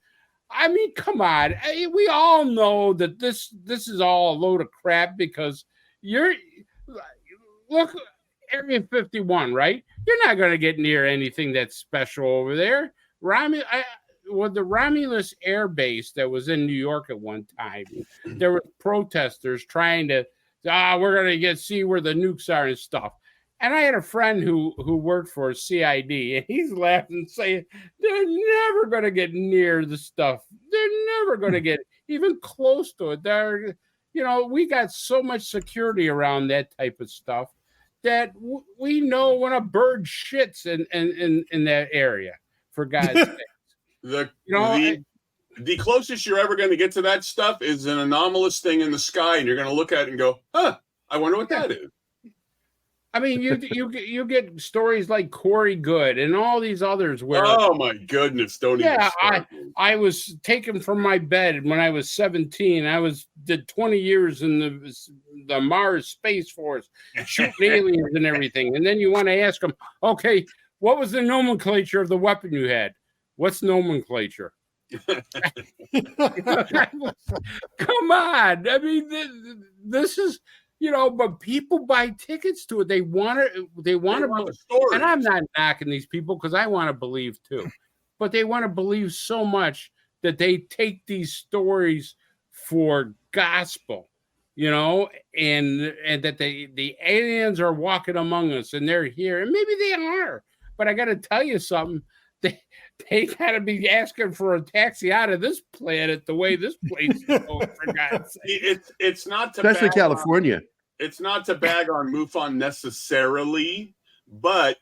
I mean, come on. We all know that this is all a load of crap because look, Area 51, right? You're not going to get near anything that's special over there. The Romulus Air Base that was in New York at one time, there were protesters trying to, we're going to see where the nukes are and stuff. And I had a friend who worked for CID, and he's laughing, saying, they're never going to get near the stuff. They're never going to get even close to it. We got so much security around that type of stuff that we know when a bird shits in that area, for God's sake.
The closest you're ever going to get to that stuff is an anomalous thing in the sky, and you're going to look at it and go, I wonder what that is.
I mean, you get stories like Corey Good and all these others where.
Oh my goodness! Don't even. Yeah,
I was taken from my bed when I was 17. I did 20 years in the Mars Space Force, shooting aliens and everything. And then you want to ask them, okay, what was the nomenclature of the weapon you had? What's nomenclature? Come on! I mean, this is. But people buy tickets to it. They want to believe. And I'm not knocking these people because I want to believe too. But they want to believe so much that they take these stories for gospel, and that the aliens are walking among us and they're here. And maybe they are. But I got to tell you something. They got to be asking for a taxi out of this planet the way this place is going, for God's sake.
It's not to
especially California.
It's not to bag on MUFON necessarily, but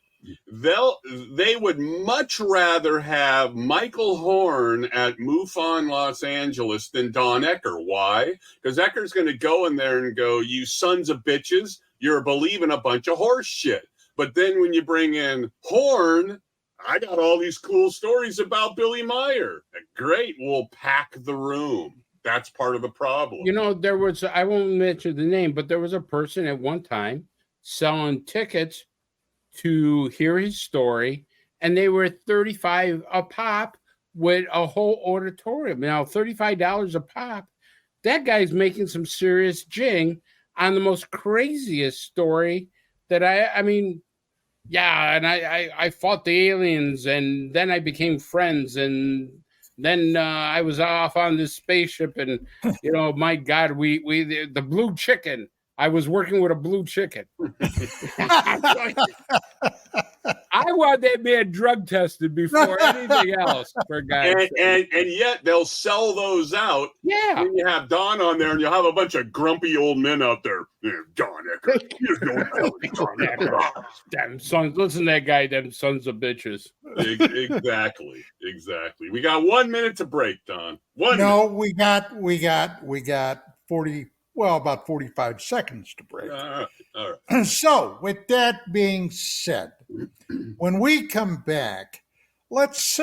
they would much rather have Michael Horn at MUFON Los Angeles than Don Ecker. Why? Because Ecker's going to go in there and go, you sons of bitches, you're believing a bunch of horse shit. But then when you bring in Horn, I got all these cool stories about Billy Meyer. Great, we'll pack the room. That's part of the problem.
There was, I won't mention the name, but there was a person at one time selling tickets to hear his story, and they were $35 a pop with a whole auditorium. Now, $35 a pop, that guy's making some serious jing on the most craziest story that yeah, and I fought the aliens, and then I became friends, and then I was off on this spaceship, and my God, the blue chicken. I was working with a blue chicken. I want that man drug tested before anything else. For God's sake.
And yet they'll sell those out.
Yeah.
Then you have Don on there, and you'll have a bunch of grumpy old men out there. Yeah, Don Eckert. You don't tell me Don Eckert.
Damn sons! Listen to that guy. Them sons of bitches.
Exactly. We got 1 minute to break, Don.
We got 40. Well, about 45 seconds to break.
All right.
So, with that being said, when we come back, let's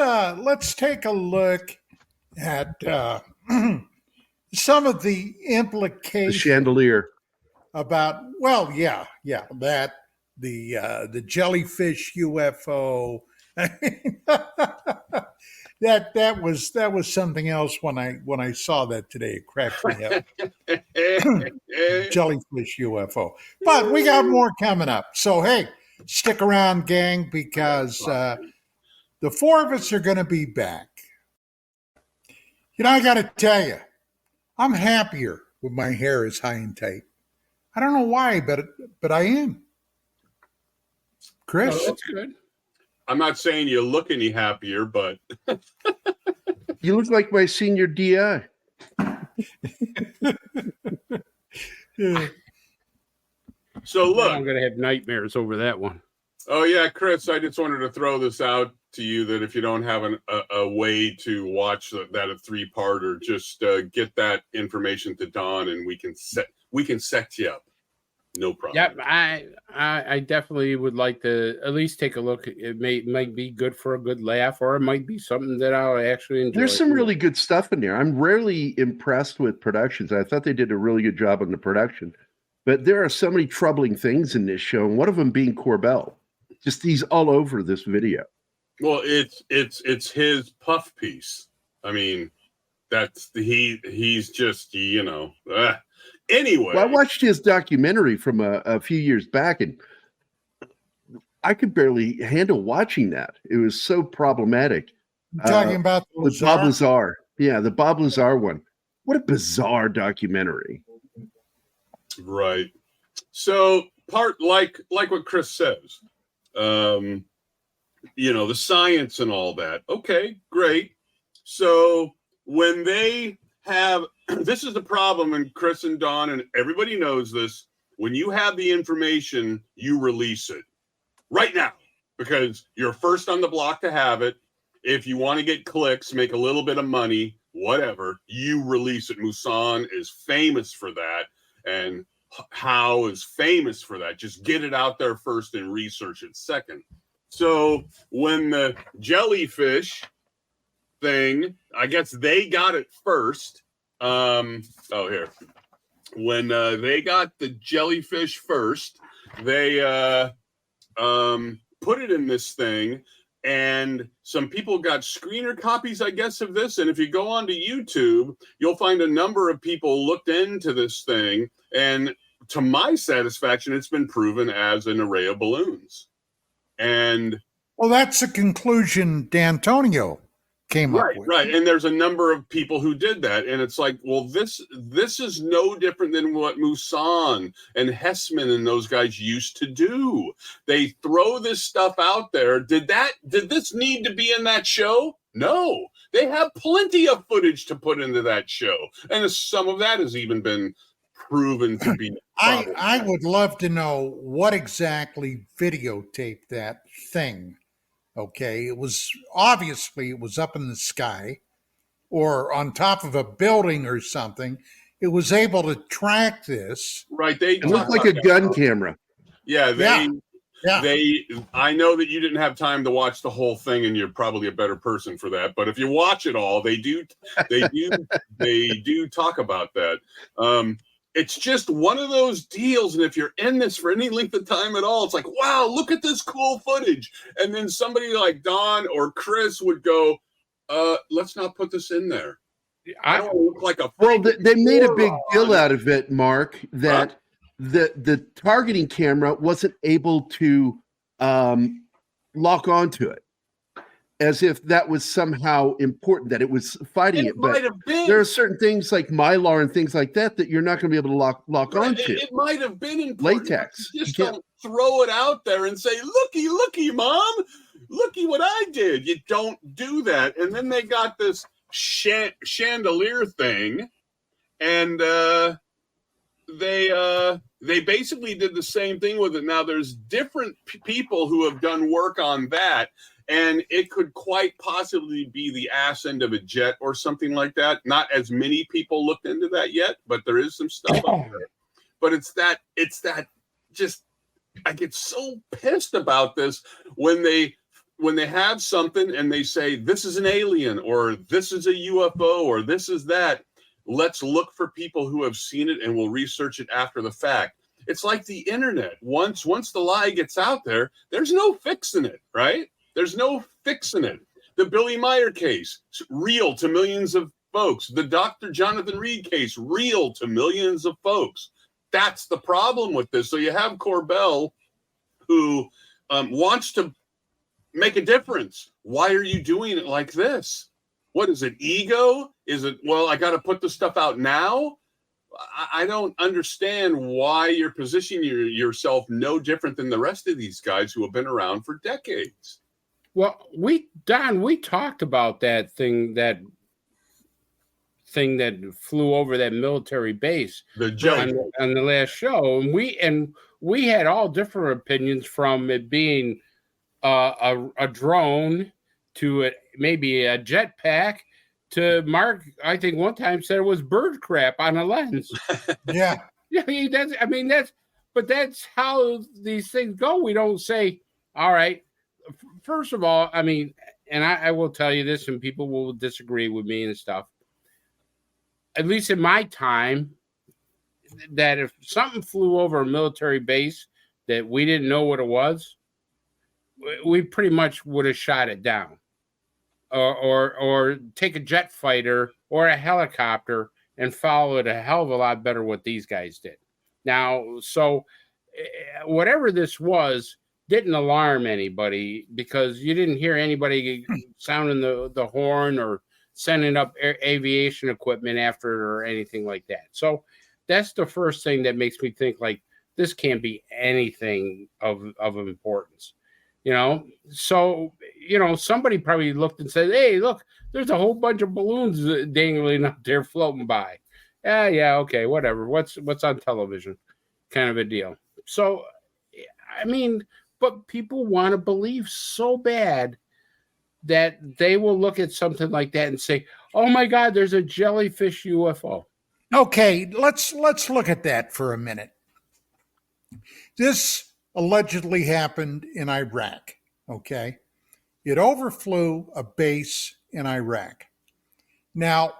take a look at some of the implications.
The chandelier.
About that the jellyfish UFO. That was something else when I saw that today. It cracked me up. Jellyfish UFO. But we got more coming up. So hey, stick around, gang, because the four of us are going to be back. I got to tell you, I'm happier with my hair as high and tight. I don't know why, but I am. Chris?
Oh, that's good.
I'm not saying you look any happier, but
you look like my senior DI.
So look,
I'm going to have nightmares over that one.
Oh yeah, Chris, I just wanted to throw this out to you that if you don't have a way to watch that a 3-parter, just get that information to Don, and we can set you up. No problem.
Yep, I definitely would like to at least take a look. It might be good for a good laugh, or it might be something that I'll actually enjoy.
There's some really good stuff in there. I'm rarely impressed with productions. I thought they did a really good job on the production, but there are so many troubling things in this show, and one of them being Corbell. Just he's all over this video.
Well, it's his puff piece. I mean, he's just Anyway,
well, I watched his documentary from a few years back, and I could barely handle watching that. It was so problematic.
Talking about
the Bob Lazar. Yeah, the Bob Lazar one. What a bizarre documentary.
Right. So part like what Chris says, the science and all that. Okay, great. So when they have, this is the problem, and Chris and Don and everybody knows this, when you have the information, you release it right now because you're first on the block to have it. If you want to get clicks, make a little bit of money, whatever, you release it. Musan is famous for that, and How is famous for that. Just get it out there first and research it second. So when the jellyfish thing, I guess they got it first. When they got the jellyfish first, they put it in this thing, and some people got screener copies, I guess, of this. And if you go onto YouTube, you'll find a number of people looked into this thing, and to my satisfaction, it's been proven as an array of balloons. And
well, that's a conclusion D'Antonio came up with.
Right. And there's a number of people who did that. And it's like, well, this is no different than what Musan and Hessman and those guys used to do. They throw this stuff out there. Did this need to be in that show? No. They have plenty of footage to put into that show. And some of that has even been proven to be.
I would love to know what exactly videotaped that thing. Okay, it was up in the sky or on top of a building or something. It was able to track this.
Right.
It looked like a gun camera.
Yeah. I know that you didn't have time to watch the whole thing, and you're probably a better person for that. But if you watch it all, they do talk about that. It's just one of those deals, and if you're in this for any length of time at all, it's like, wow, look at this cool footage. And then somebody like Don or Chris would go, let's not put this in there. I don't look like a...
Well, they made a big deal out of it, Mark, that the targeting camera wasn't able to lock onto it, as if that was somehow important, that it was fighting it. But there are certain things like Mylar and things like that you're not going to be able to lock onto.
It might have been important.
Latex.
You just don't throw it out there and say, looky, Mom. looky what I did. You don't do that. And then they got this chandelier thing, and they basically did the same thing with it. Now there's different people who have done work on that, and it could quite possibly be the ass end of a jet or something like that. Not as many people looked into that yet, but there is some stuff out there. But it's that just, I get so pissed about this when they have something and they say this is an alien or this is a UFO or this is that. Let's look for people who have seen it and we'll research it after the fact. It's like the internet. Once the lie gets out there, there's no fixing it, right? There's no fixing it. The Billy Meyer case, real to millions of folks. The Dr. Jonathan Reed case, real to millions of folks. That's the problem with this. So you have Corbell who wants to make a difference. Why are you doing it like this? What is it, ego? Is it, well, I got to put the stuff out now? I don't understand why you're positioning yourself no different than the rest of these guys who have been around for decades.
Well, we talked about that thing that flew over that military base on the last show, and we had all different opinions, from it being a drone to maybe a jetpack to Mark. I think one time said it was bird crap on a lens.
Yeah,
that's how these things go. We don't say, all right. First of all, I mean, and I will tell you this, and people will disagree with me and stuff. At least in my time, that if something flew over a military base that we didn't know what it was, we pretty much would have shot it down, or take a jet fighter or a helicopter and follow it a hell of a lot better what these guys did. Now, so whatever this was didn't alarm anybody, because you didn't hear anybody sounding the horn or sending up aviation equipment after it or anything like that. So that's the first thing that makes me think, like, this can't be anything of importance. So, somebody probably looked and said, hey, look, there's a whole bunch of balloons dangling up there floating by. Yeah, okay, whatever. What's on television? Kind of a deal. So, I mean, but people want to believe so bad that they will look at something like that and say, oh my God, there's a jellyfish UFO.
Okay, let's look at that for a minute. This allegedly happened in Iraq, okay? It overflew a base in Iraq. Now,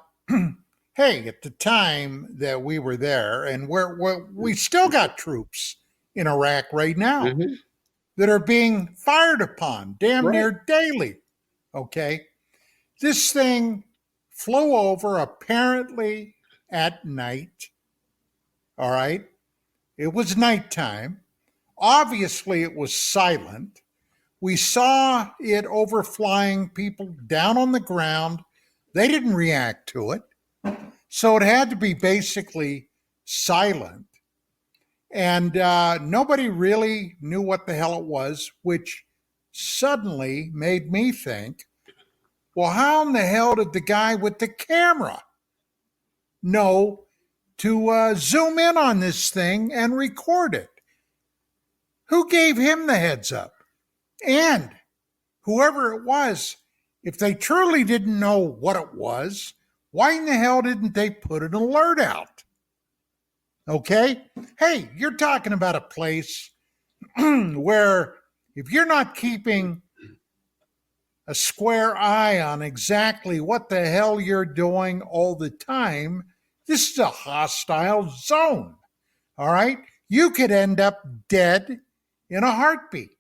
hey, at the time that we were there, and we still got troops in Iraq right now that are being fired upon damn near daily, okay? This thing flew over apparently at night, all right? It was nighttime. Obviously, it was silent. We saw it overflying people down on the ground. They didn't react to it. So it had to be basically silent. And nobody really knew what the hell it was, which suddenly made me think, well, how in the hell did the guy with the camera know to zoom in on this thing and record it? Who gave him the heads up? And whoever it was, if they truly didn't know what it was, why in the hell didn't they put an alert out? Okay? Hey, you're talking about a place where if you're not keeping a square eye on exactly what the hell you're doing all the time, this is a hostile zone. All right? You could end up dead in a heartbeat.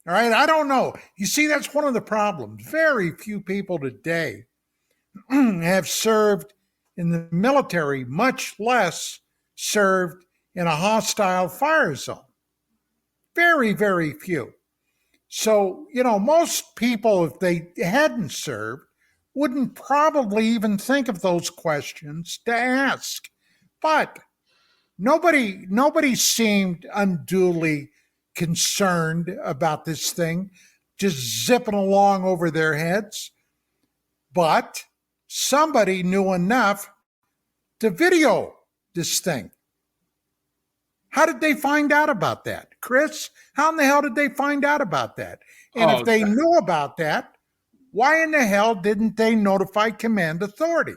All right? I don't know. You see, that's one of the problems. Very few people today have served in the military, much less served in a hostile fire zone. Very, very few. So, most people, if they hadn't served, wouldn't probably even think of those questions to ask. But nobody seemed unduly concerned about this thing. just zipping along over their heads. But somebody knew enough to video this thing. How did they find out about that? Chris, how in the hell did they find out about that? And if they knew about that, why in the hell didn't they notify command authority?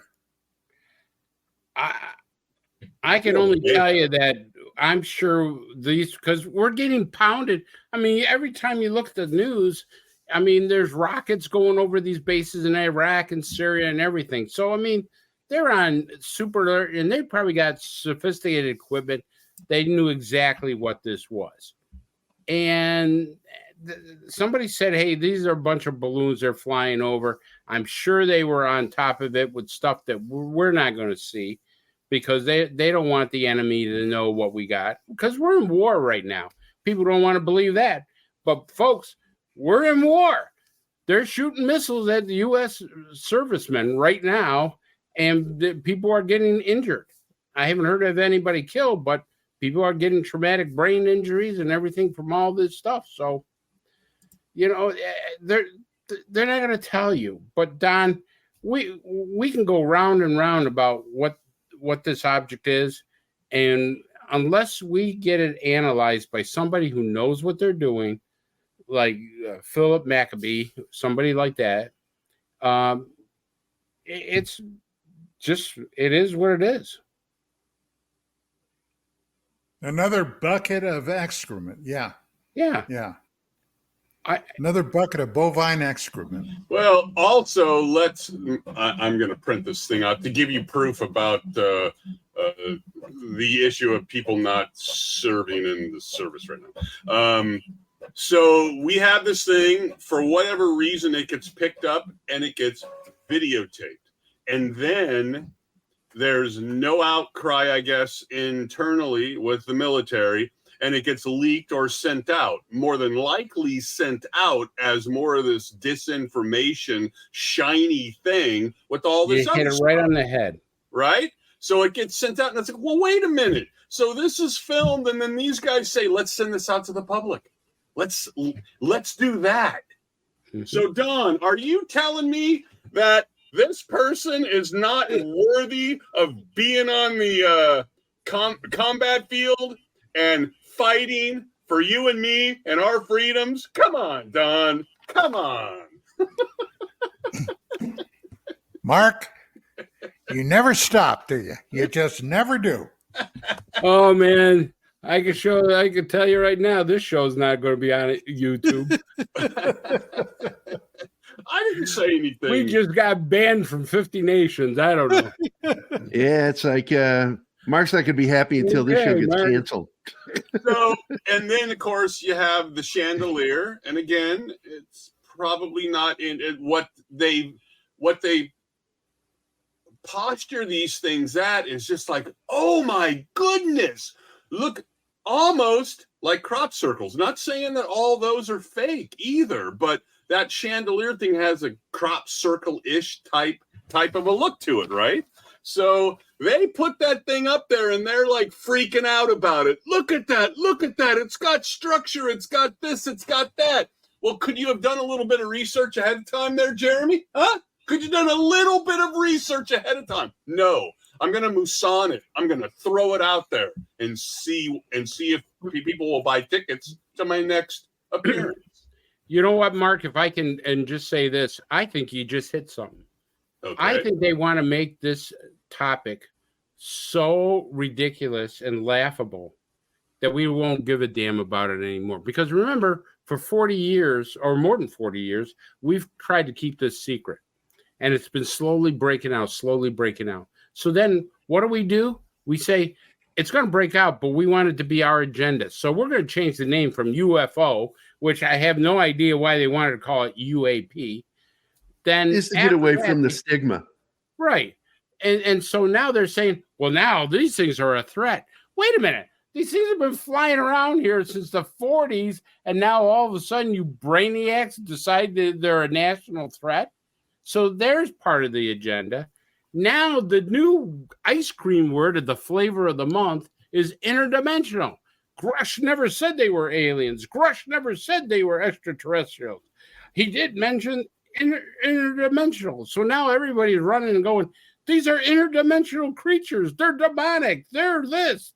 I can only tell you that I'm sure these, because we're getting pounded. I mean, every time you look at the news, I mean, there's rockets going over these bases in Iraq and Syria and everything. So, I mean, they're on super alert, and they probably got sophisticated equipment. They knew exactly what this was. And somebody said, hey, these are a bunch of balloons they're flying over. I'm sure they were on top of it with stuff that we're not going to see, because they don't want the enemy to know what we got, because we're in war right now. People don't want to believe that. But, folks, we're in war. They're shooting missiles at the U.S. servicemen right now, and people are getting injured. I haven't heard of anybody killed, but people are getting traumatic brain injuries and everything from all this stuff. So, you know, they're not going to tell you. But, Don, we can go round and round about what this object is, and unless we get it analyzed by somebody who knows what they're doing, like Philip Maccabee, somebody like that, it's just, it is what it is.
Another bucket of excrement. Yeah. Another bucket of bovine excrement.
Well, also, I'm going to print this thing out to give you proof about the issue of people not serving in the service right now. So we have this thing, for whatever reason, it gets picked up and it gets videotaped. And then there's no outcry, I guess, internally with the military, and it gets leaked or sent out, more than likely sent out as more of this disinformation, shiny thing with all this other
hit it
stuff.
right on the head.
Right? So it gets sent out, and it's like, well, wait a minute. So this is filmed, and then these guys say, let's send this out to the public. Let's do that. Mm-hmm. So, Don, are you telling me that this person is not worthy of being on the combat field and fighting for you and me and our freedoms? Come on, Don. Come on.
Mark, you never stop, do you? You just never do.
Oh, man. I can tell you right now, this show's not going to be on YouTube.
I didn't say anything.
We just got banned from 50 nations. I don't know.
Yeah, it's like Mark's not going to be happy until this show gets canceled.
So, and then of course you have the chandelier, and again, it's probably not in what they posture these things at is just like, oh my goodness, look, almost like crop circles. Not saying that all those are fake either, but that chandelier thing has a crop circle-ish type of a look to it, right? So they put that thing up there and they're like freaking out about it. Look at that. It's got structure. It's got this. It's got that. Well, could you have done a little bit of research ahead of time there, Jeremy? Huh? Could you have done a little bit of research ahead of time? No. I'm going to Muson it. I'm going to throw it out there and see if people will buy tickets to my next appearance.
You know what, Mark? If I can and just say this, I think you just hit something. Okay. I think they want to make this topic so ridiculous and laughable that we won't give a damn about it anymore. Because remember, for 40 years or more than 40 years, we've tried to keep this secret. And it's been slowly breaking out. So then what do? We say it's going to break out, but we want it to be our agenda. So we're going to change the name from UFO, which I have no idea why they wanted to call it UAP. Then
is to get away from the stigma.
Right. And so now they're saying, well, now these things are a threat. Wait a minute. These things have been flying around here since the 40s, and now all of a sudden you brainiacs decide that they're a national threat. So there's part of the agenda. Now the new ice cream word of the flavor of the month is interdimensional. Grush never said they were aliens. Grush never said they were extraterrestrials. he did mention interdimensional. So now everybody's running and going, these are interdimensional creatures. They're demonic. They're this.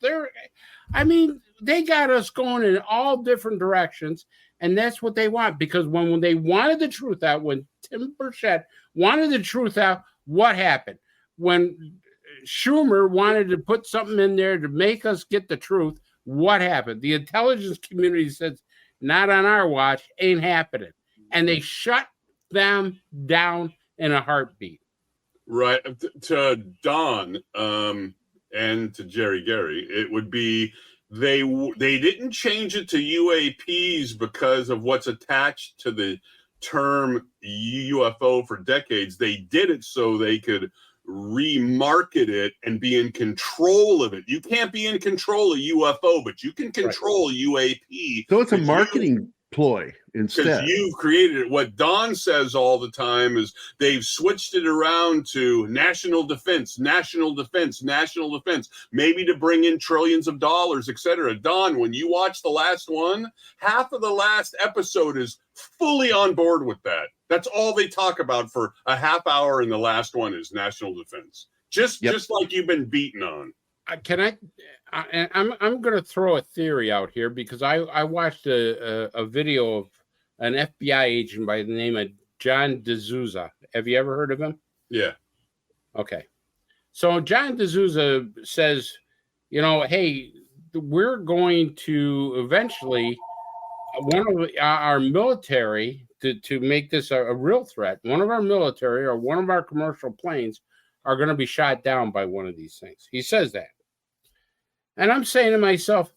I mean, they got us going in all different directions. And that's what they want. Because when they wanted the truth out, when Tim Burchett wanted the truth out, what happened? When Schumer wanted to put something in there to make us get the truth, what happened? The intelligence community says, not on our watch, ain't happening. And they shut them down in a heartbeat.
Right. To Don and to Gerry, it would be they didn't change it to UAPs because of what's attached to the term UFO for decades. They did it so they could remarket it and be in control of it. You can't be in control of UFO, but you can control UAP.
So it's a marketing ploy instead.
Because you've created it. What Don says all the time is they've switched it around to national defense, maybe to bring in trillions of dollars, etc. Don, when you watch the last one, half of the last episode is fully on board with that. That's all they talk about for a half hour, and the last one is national defense. Just like you've been beaten on.
I'm going to throw a theory out here because I watched a video of an FBI agent by the name of John D'Souza. Have you ever heard of him?
Yeah.
Okay. So John D'Souza says, hey, we're going to eventually one of our military to make this a real threat. One of our military or one of our commercial planes are going to be shot down by one of these things. He says that. And I'm saying to myself,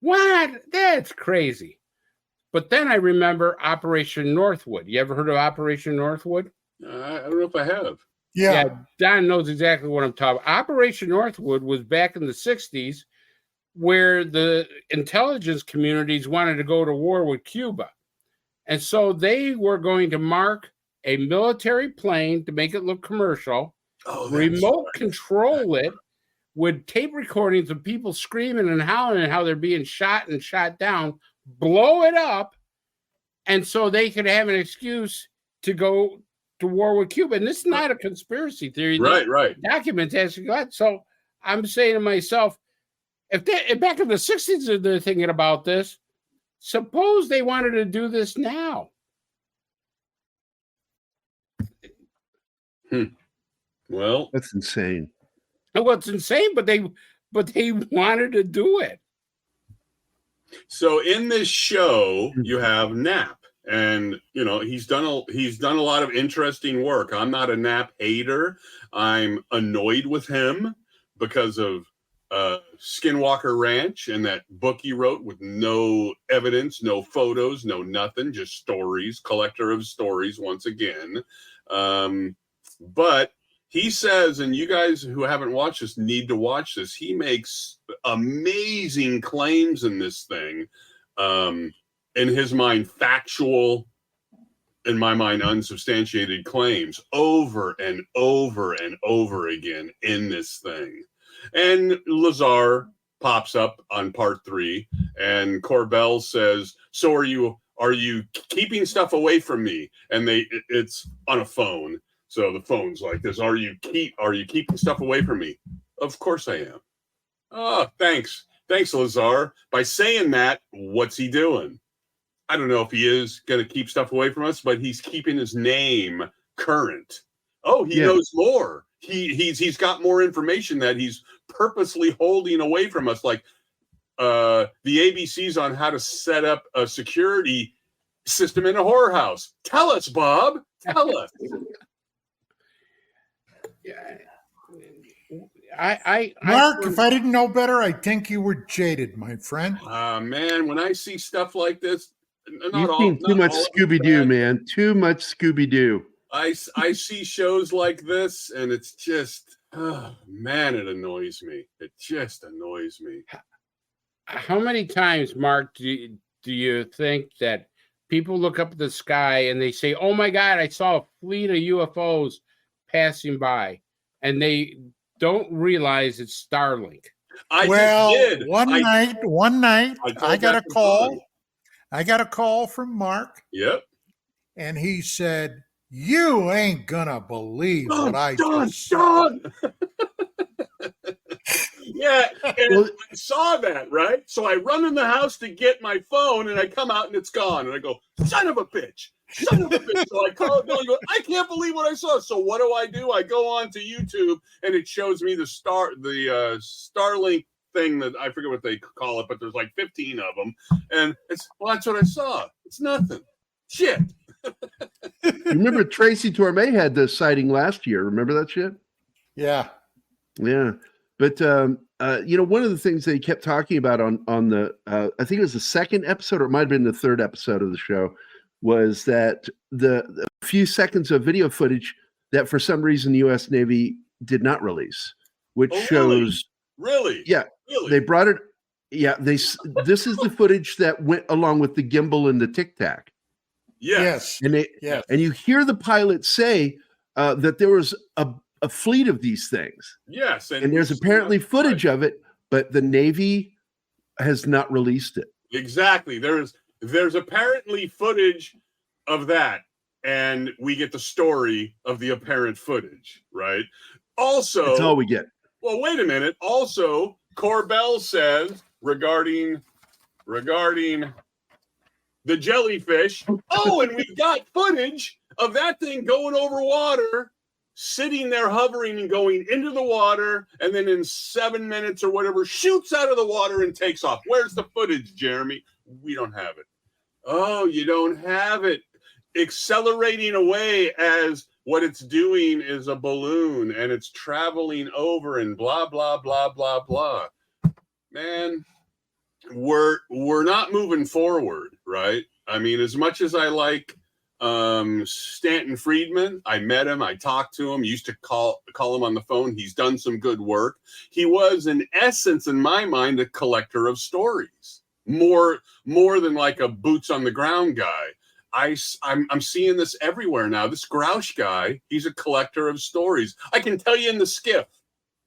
what? That's crazy. But then I remember Operation Northwood. You ever heard of Operation Northwood?
I don't know if I have.
Yeah, Don knows exactly what I'm talking about. Operation Northwood was back in the 60s where the intelligence communities wanted to go to war with Cuba. And so they were going to mark a military plane to make it look commercial, remote control it with tape recordings of people screaming and howling and how they're being shot and shot down, blow it up, and so they could have an excuse to go to war with Cuba. And this is not a conspiracy theory.
Right.
Documents actually got. So I'm saying to myself, if back in the 60s they're thinking about this, suppose they wanted to do this now.
Well,
that's insane.
Well, it's insane, but they wanted to do it.
So in this show, you have Knapp, and he's done a lot of interesting work. I'm not a Knapp hater. I'm annoyed with him because of Skinwalker Ranch and that book he wrote with no evidence, no photos, no nothing, just stories, collector of stories once again. But he says, and you guys who haven't watched this need to watch this, he makes amazing claims in this thing. In his mind, factual, in my mind, unsubstantiated claims over and over and over again in this thing. And Lazar pops up on part 3, and Corbell says, so are you keeping stuff away from me? And it's on a phone. So the phone's like this. Are you keeping stuff away from me? Of course I am. Oh, thanks. Thanks, Lazar. By saying that, what's he doing? I don't know if he is going to keep stuff away from us, but he's keeping his name current. Oh, he knows more. He's got more information that he's purposely holding away from us, like the ABCs on how to set up a security system in a whorehouse. Tell us, Bob. Tell us.
Mark, if I didn't know better, I think you were jaded, my friend.
Man, when I see stuff like this,
you've seen too much Scooby-Doo, man. Too much Scooby-Doo.
I see shows like this, and it's just, man, it annoys me. It just annoys me.
How many times, Mark, do you think that people look up at the sky and they say, oh, my God, I saw a fleet of UFOs passing by, and they don't realize it's Starlink?
One night, I got a call. I got a call from Mark.
Yep.
and he said, "You ain't gonna believe what I just
saw." Yeah, and I saw that, right? So I run in the house to get my phone, and I come out, and it's gone. And I go, son of a bitch. So I call it down and go, I can't believe what I saw. So what do? I go on to YouTube, and it shows me the Starlink thing that I forget what they call it, but there's like 15 of them. And it's, well, that's what I saw. It's nothing. Shit.
You remember Tracy Torme had the sighting last year. Remember that shit?
Yeah.
Yeah. But, one of the things they kept talking about on the, I think it was the second episode, or it might have been the third episode of the show, was that the few seconds of video footage that for some reason the U.S. Navy did not release, which shows.
Really?
Yeah.
Really?
They brought it. Yeah. This is the footage that went along with the gimbal and the Tic Tac.
Yes.
And you hear the pilot say that there was a fleet of these things.
Yes.
And there's apparently footage of it, but the Navy has not released it.
Exactly. There's apparently footage of that, and we get the story of the apparent footage, right? Also,
that's all we get.
Well, wait a minute. Also, Corbell says regarding the jellyfish. Oh, and we've got footage of that thing going over water, sitting there hovering and going into the water, and then in 7 minutes or whatever, shoots out of the water and takes off. Where's the footage, Jeremy? We don't have it. Oh, you don't have it. Accelerating away as what it's doing is a balloon, and it's traveling over and blah, blah, blah, blah, blah. Man, we're not moving forward, right? I mean, as much as I like Stanton Friedman, I met him, I talked to him, used to call him on the phone. He's done some good work. He was, in essence, in my mind, a collector of stories, more than like a boots on the ground guy. I'm seeing this everywhere now. This Grouch guy, he's a collector of stories. I can tell you in the skiff.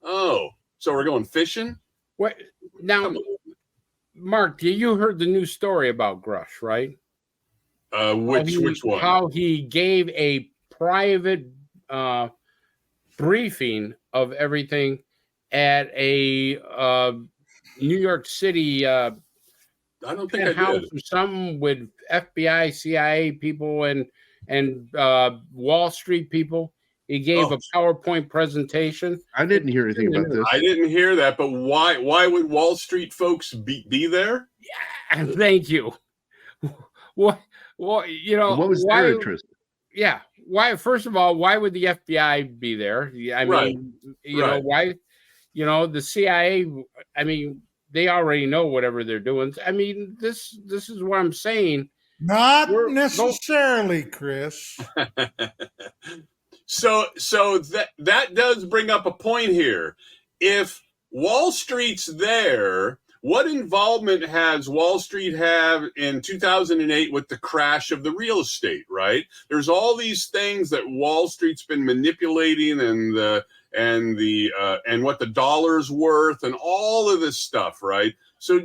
Oh, so we're going fishing?
What now? Mark, you heard the new story about Grush, right?
Which one?
How he gave a private briefing of everything at a New York City
I don't think I
house
did.
or something with FBI, CIA people and Wall Street people. He gave a PowerPoint presentation.
I didn't hear anything about this.
I didn't hear that, but why would Wall Street folks be there?
Yeah, thank you. What was
their interest?
Yeah. Why? First of all, why would the FBI be there? I mean, why? The CIA. I mean, they already know whatever they're doing. I mean, this is what I'm saying.
Not necessarily, Chris.
So that does bring up a point here. If Wall Street's there, what involvement has Wall Street have in 2008 with the crash of the real estate, right? There's all these things that Wall Street's been manipulating and what the dollar's worth and all of this stuff, right? So,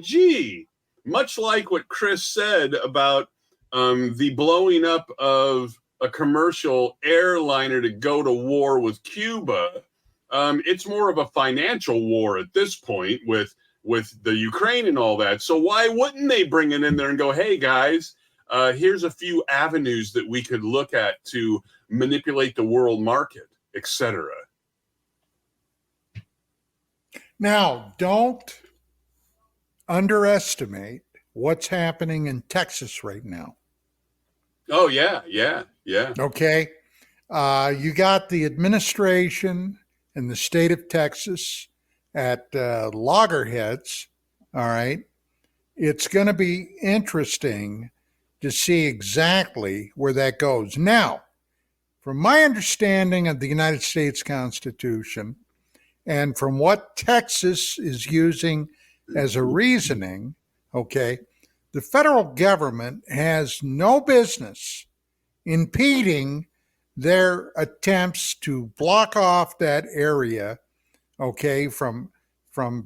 much like what Chris said about the blowing up of a commercial airliner to go to war with Cuba, it's more of a financial war at this point with the Ukraine and all that. So why wouldn't they bring it in there and go, hey, guys, here's a few avenues that we could look at to manipulate the world market, etc.
Now, don't underestimate what's happening in Texas right now.
Oh, yeah.
Okay. You got the administration in the state of Texas at loggerheads. All right. It's going to be interesting to see exactly where that goes. Now, from my understanding of the United States Constitution and from what Texas is using as a reasoning, okay, the federal government has no business impeding their attempts to block off that area, okay, from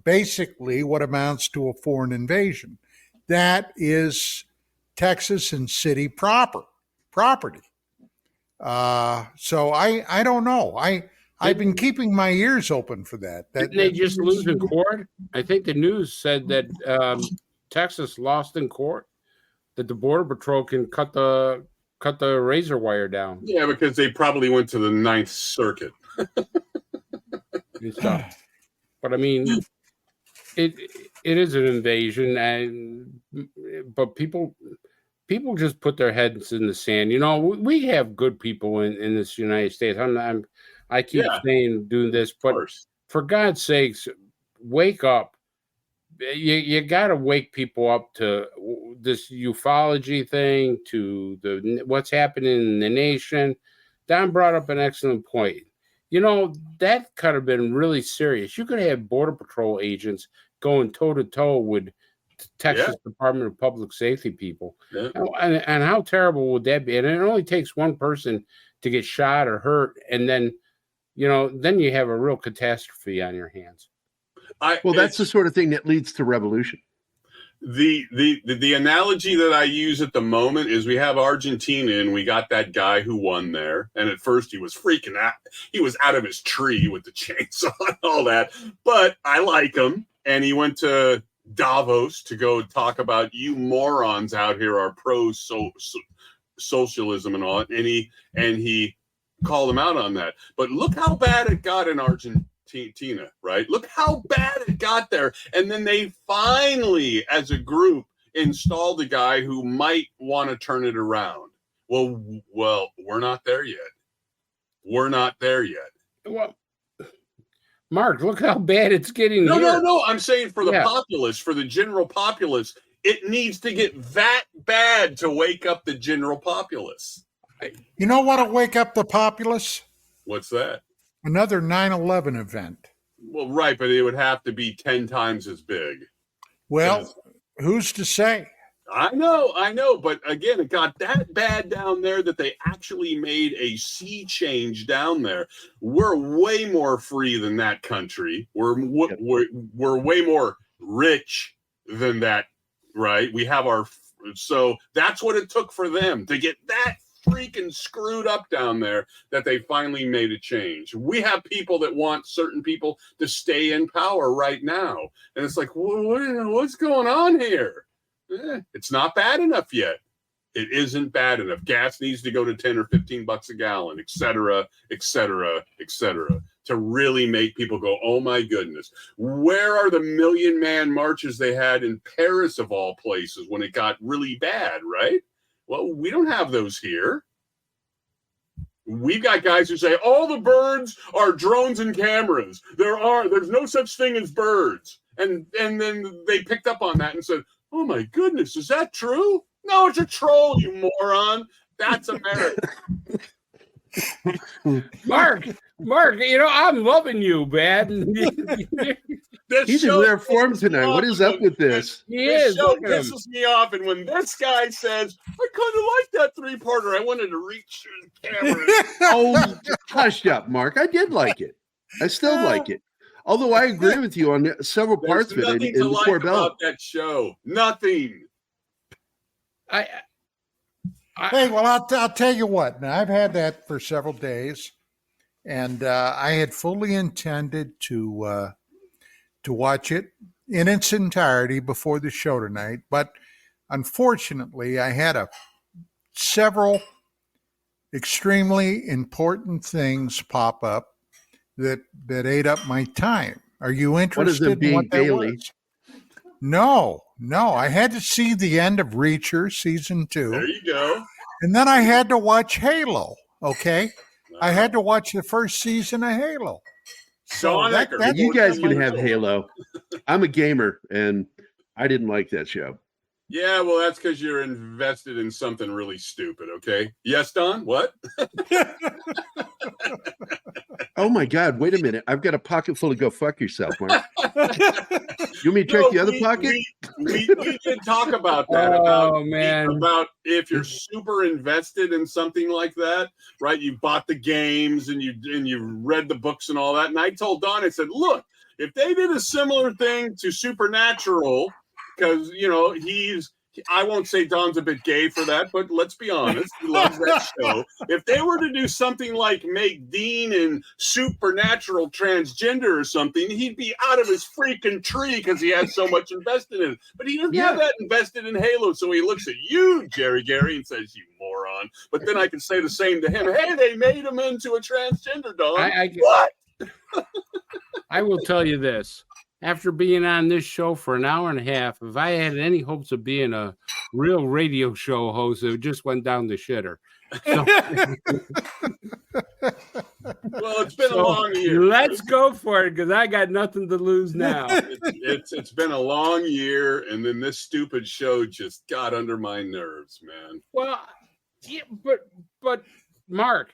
basically what amounts to a foreign invasion. That is Texas and city proper. property. So I don't know. I've been keeping my ears open for that.
Didn't they just lose in court? I think the news said that Texas lost in court, that the Border Patrol can cut the razor wire down.
Yeah, because they probably went to the Ninth Circuit.
And stuff. But I mean, it is an invasion, but people just put their heads in the sand. You know, we have good people in this United States. I keep saying doing this, but for God's sakes, wake up. You got to wake people up to this ufology thing, to what's happening in the nation. Don brought up an excellent point. You know, that could have been really serious. You could have Border Patrol agents going toe-to-toe with Texas Department of Public Safety people. Yeah. And how terrible would that be? And it only takes one person to get shot or hurt, and then you have a real catastrophe on your hands.
That's the sort of thing that leads to revolution.
The analogy that I use at the moment is we have Argentina and we got that guy who won there. And at first he was freaking out. He was out of his tree with the chainsaw and all that. But I like him. And he went to Davos to go talk about you morons out here are socialism and all. And he called him out on that. But look how bad it got in Argentina, right? Look how bad it got there. And then they finally, as a group, installed a guy who might want to turn it around. Well, we're not there yet. We're not there yet.
Well, Mark, look how bad it's getting.
No. I'm saying for the populace, for the general populace, it needs to get that bad to wake up the general populace.
You know what'll wake up the populace?
What's that?
Another 9/11 event.
Well, right, but it would have to be 10 times as big.
Well, who's to say?
I know, but again, it got that bad down there that they actually made a sea change down there. We're way more free than that country. We're way more rich than that, right? We have so that's what it took for them to get that freaking screwed up down there that they finally made a change. We have people that want certain people to stay in power right now. And it's like, what's going on here? It's not bad enough yet. It isn't bad enough. Gas needs to go to 10 or 15 bucks a gallon, et cetera, to really make people go, oh my goodness. Where are the million-man marches they had in Paris of all places when it got really bad, right? Well, we don't have those here. We've got guys who say all the birds are drones and cameras. There's no such thing as birds. And then they picked up on that and said, oh my goodness, is that true? No, it's a troll, you moron. That's America.
Mark, I'm loving you, man.
He's in rare form tonight. What is up with this?
This show pisses me off, and when this guy says, I kind of like that three-parter, I wanted to reach the camera.
Oh, hush up, Mark. I did like it. I still like it. Although I agree with you on several parts of it in the Corbell.
About that show. Nothing.
Hey, well, I'll tell you what. Now, I've had that for several days, and I had fully intended to watch it in its entirety before the show tonight, but unfortunately, I had several extremely important things pop up that ate up my time. Are you interested in what that was? No. I had to see the end of Reacher season 2.
There you go.
And then I had to watch Halo. Okay, I had to watch the first season of Halo.
So
you guys can have Halo. I'm a gamer, and I didn't like that show.
Yeah, well, that's because you're invested in something really stupid, okay? Yes, Don? What?
Oh, my God. Wait a minute. I've got a pocket full of go fuck yourself, Mark. You want me to check the other pocket?
We did talk about that. About if you're super invested in something like that, right? You bought the games and you read the books and all that. And I told Don, I said, look, if they did a similar thing to Supernatural, because, I won't say Don's a bit gay for that, but let's be honest. He loves that show. If they were to do something like make Dean and supernatural transgender or something, he'd be out of his freaking tree because he has so much invested in it. But he doesn't have that invested in Halo, so he looks at you, Gerry, and says, "You moron." But then I can say the same to him. Hey, they made him into a transgender, Don. What?
I will tell you this. After being on this show for an hour and a half, if I had any hopes of being a real radio show host, it just went down the shitter. So,
well, it's been a long year.
Let's go for it, because I got nothing to lose now.
It's been a long year, and then this stupid show just got under my nerves, man.
Well, yeah, but Mark,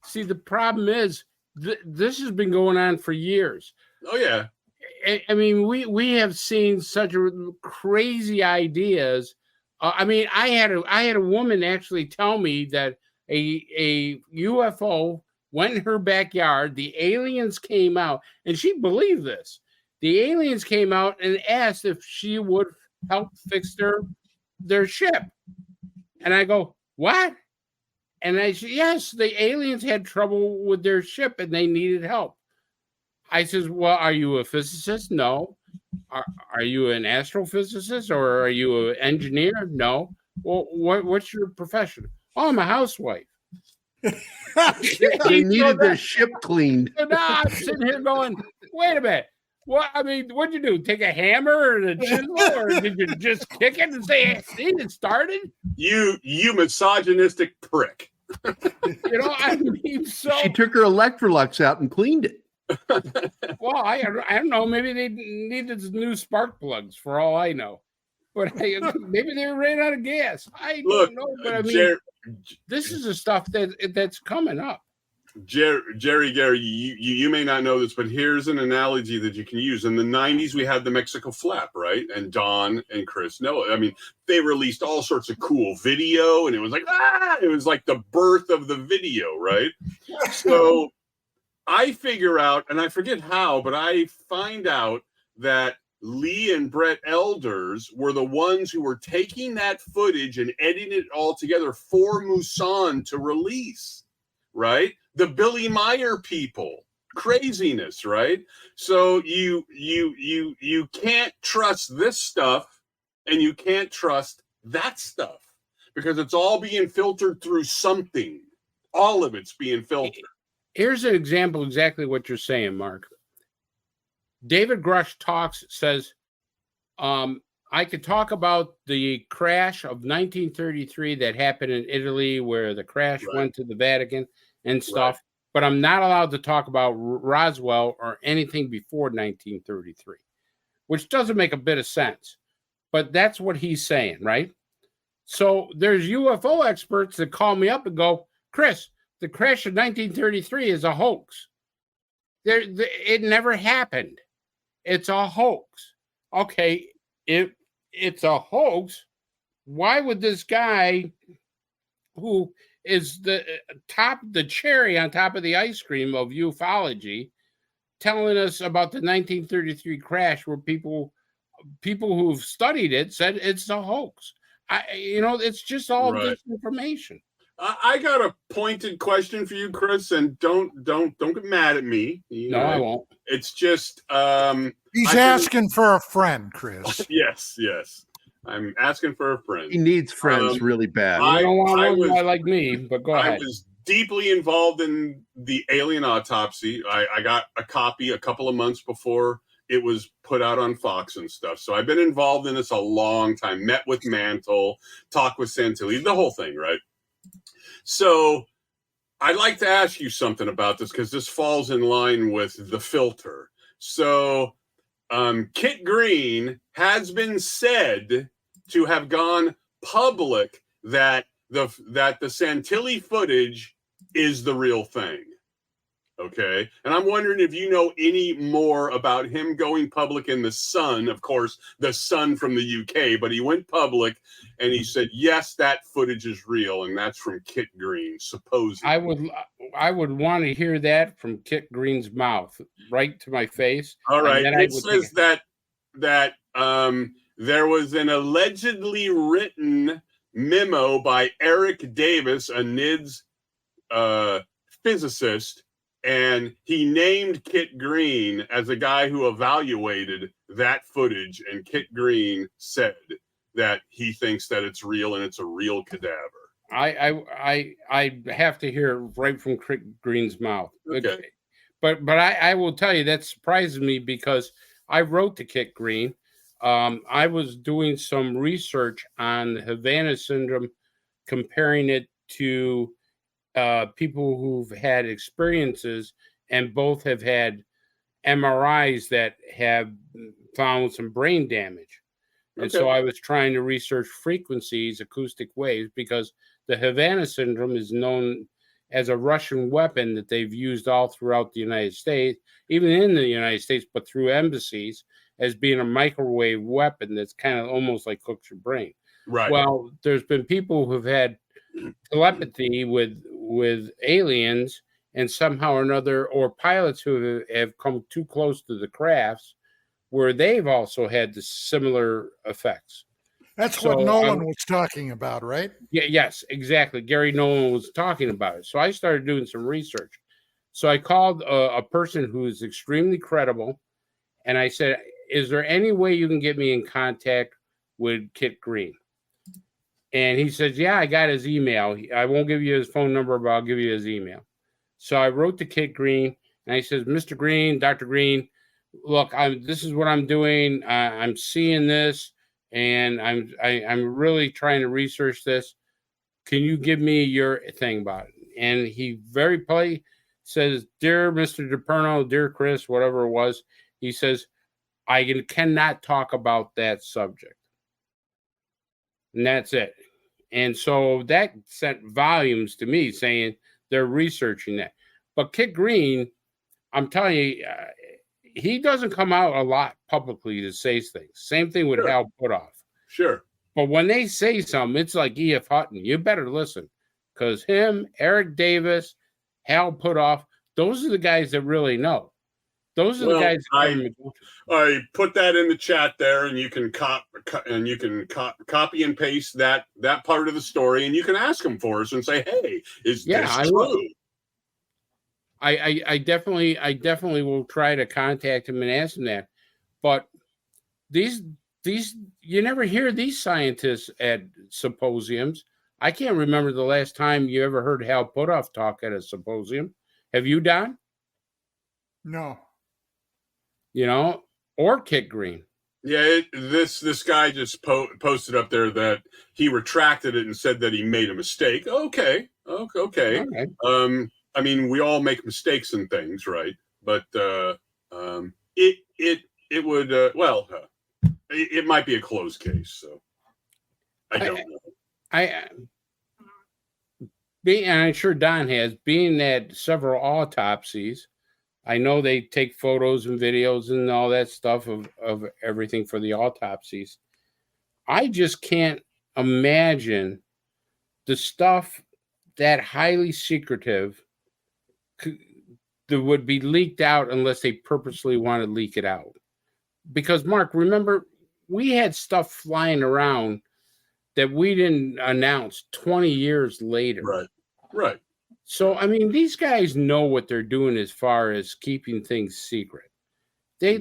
see, the problem is this has been going on for years.
Oh yeah.
I mean, we have seen such crazy ideas. I mean, I had a woman actually tell me that a UFO went in her backyard. The aliens came out, and she believed this. The aliens came out and asked if she would help fix their ship. And I go, what? And I said, yes, the aliens had trouble with their ship and they needed help. I says, well, are you a physicist? No. Are you an astrophysicist, or are you an engineer? No. Well, what's your profession? Oh, I'm a housewife.
They needed their ship cleaned.
So now I'm sitting here going, wait a minute. What? I mean, what'd you do? Take a hammer and a chisel, or did you just kick it and say, see, it started?
You misogynistic prick.
You know, I mean, so
she took her Electrolux out and cleaned it.
Well, I don't know. Maybe they needed new spark plugs, for all I know. But maybe they ran out of gas. I don't know. But I mean, this is the stuff that's coming up.
Gerry, you may not know this, but here's an analogy that you can use. In the 90s, we had the Mexico Flap, right? And Don and Chris know. I mean, they released all sorts of cool video, and it was like, it was like the birth of the video, right? So I figure out, and I forget how, but I find out that Lee and Brett Elders were the ones who were taking that footage and editing it all together for MUFON to release, right? The Billy Meyer people, craziness, right? So you can't trust this stuff, and you can't trust that stuff, because it's all being filtered through something. All of it's being filtered.
Here's an example exactly what you're saying, Mark. David Grush says, I could talk about the crash of 1933 that happened in Italy, where the crash went to the Vatican and stuff, but I'm not allowed to talk about Roswell or anything before 1933, which doesn't make a bit of sense. But that's what he's saying, right? So there's UFO experts that call me up and go, Chris, the crash of 1933 is a hoax. It never happened. It's a hoax. Okay, it's a hoax. Why would this guy, who is the cherry on top of the ice cream of ufology, telling us about the 1933 crash, where people who've studied it said it's a hoax? It's just all disinformation.
I got a pointed question for you, Chris, and don't get mad at me.
No, I won't.
It's just
he's asking for a friend, Chris.
Yes. I'm asking for a friend.
He needs friends really bad.
I don't want one guy like me, but go ahead.
I was deeply involved in the alien autopsy. I got a copy a couple of months before it was put out on Fox and stuff. So I've been involved in this a long time. Met with Mantle, talked with Santilli, the whole thing, right? So I'd like to ask you something about this, because this falls in line with the filter. So Kit Green has been said to have gone public that the Santilli footage is the real thing. Okay. And I'm wondering if you know any more about him going public in The Sun, of course, The Sun from the UK, but he went public and he said, yes, that footage is real. And that's from Kit Green, supposedly.
I would want to hear that from Kit Green's mouth, right to my face.
All right. It says that there was an allegedly written memo by Eric Davis, a NIDS physicist, and he named Kit Green as a guy who evaluated that footage, and Kit Green said that he thinks that it's real and it's a real cadaver.
I have to hear it right from Kit Green's mouth.
Okay.
But I will tell you that surprises me because I wrote to Kit Green. I was doing some research on the Havana syndrome, comparing it to people who've had experiences, and both have had MRIs that have found some brain damage. And so I was trying to research frequencies, acoustic waves, because the Havana syndrome is known as a Russian weapon that they've used all throughout the United States, even in the United States, but through embassies, as being a microwave weapon that's kind of almost like cooks your brain.
Right.
Well, there's been people who've had telepathy with aliens, and somehow or another, or pilots who have come too close to the crafts, where they've also had the similar effects.
That's what Nolan was talking about, right?
Yeah, yes, exactly. Gary Nolan was talking about it. So I started doing some research. So I called a person who is extremely credible, and I said, is there any way you can get me in contact with Kit Green? And he says, yeah, I got his email. I won't give you his phone number, but I'll give you his email. So I wrote to Kit Green, and I said, Mr. Green, Dr. Green, look, this is what I'm doing. I'm seeing this, and I'm really trying to research this. Can you give me your thing about it? And he very politely says, dear Mr. Deperno, dear Chris, whatever it was, he says, I cannot talk about that subject. And that's it. And so that sent volumes to me saying they're researching that. But Kit Green, I'm telling you, he doesn't come out a lot publicly to say things. Same thing with Hal Puthoff.
Sure.
But when they say something, it's like E.F. Hutton. You better listen, because him, Eric Davis, Hal Puthoff, those are the guys that really know. Those are the guys.
I put that in the chat there, and you can copy and paste that part of the story, and you can ask them for us and say, "Hey, is this true?"
I definitely will try to contact him and ask him that. But these you never hear these scientists at symposiums. I can't remember the last time you ever heard Hal Puthoff talk at a symposium. Have you, Don?
No.
Or Kit Green.
Yeah, this guy just posted up there that he retracted it and said that he made a mistake. Okay. I mean, we all make mistakes and things, right? But it would it might be a closed case. So I don't know.
And I'm sure Don has, being at several autopsies. I know they take photos and videos and all that stuff of everything for the autopsies. I just can't imagine the stuff that highly secretive that would be leaked out unless they purposely want to leak it out. Because, Mark, remember, we had stuff flying around that we didn't announce 20 years later.
Right.
So, I mean, these guys know what they're doing as far as keeping things secret. They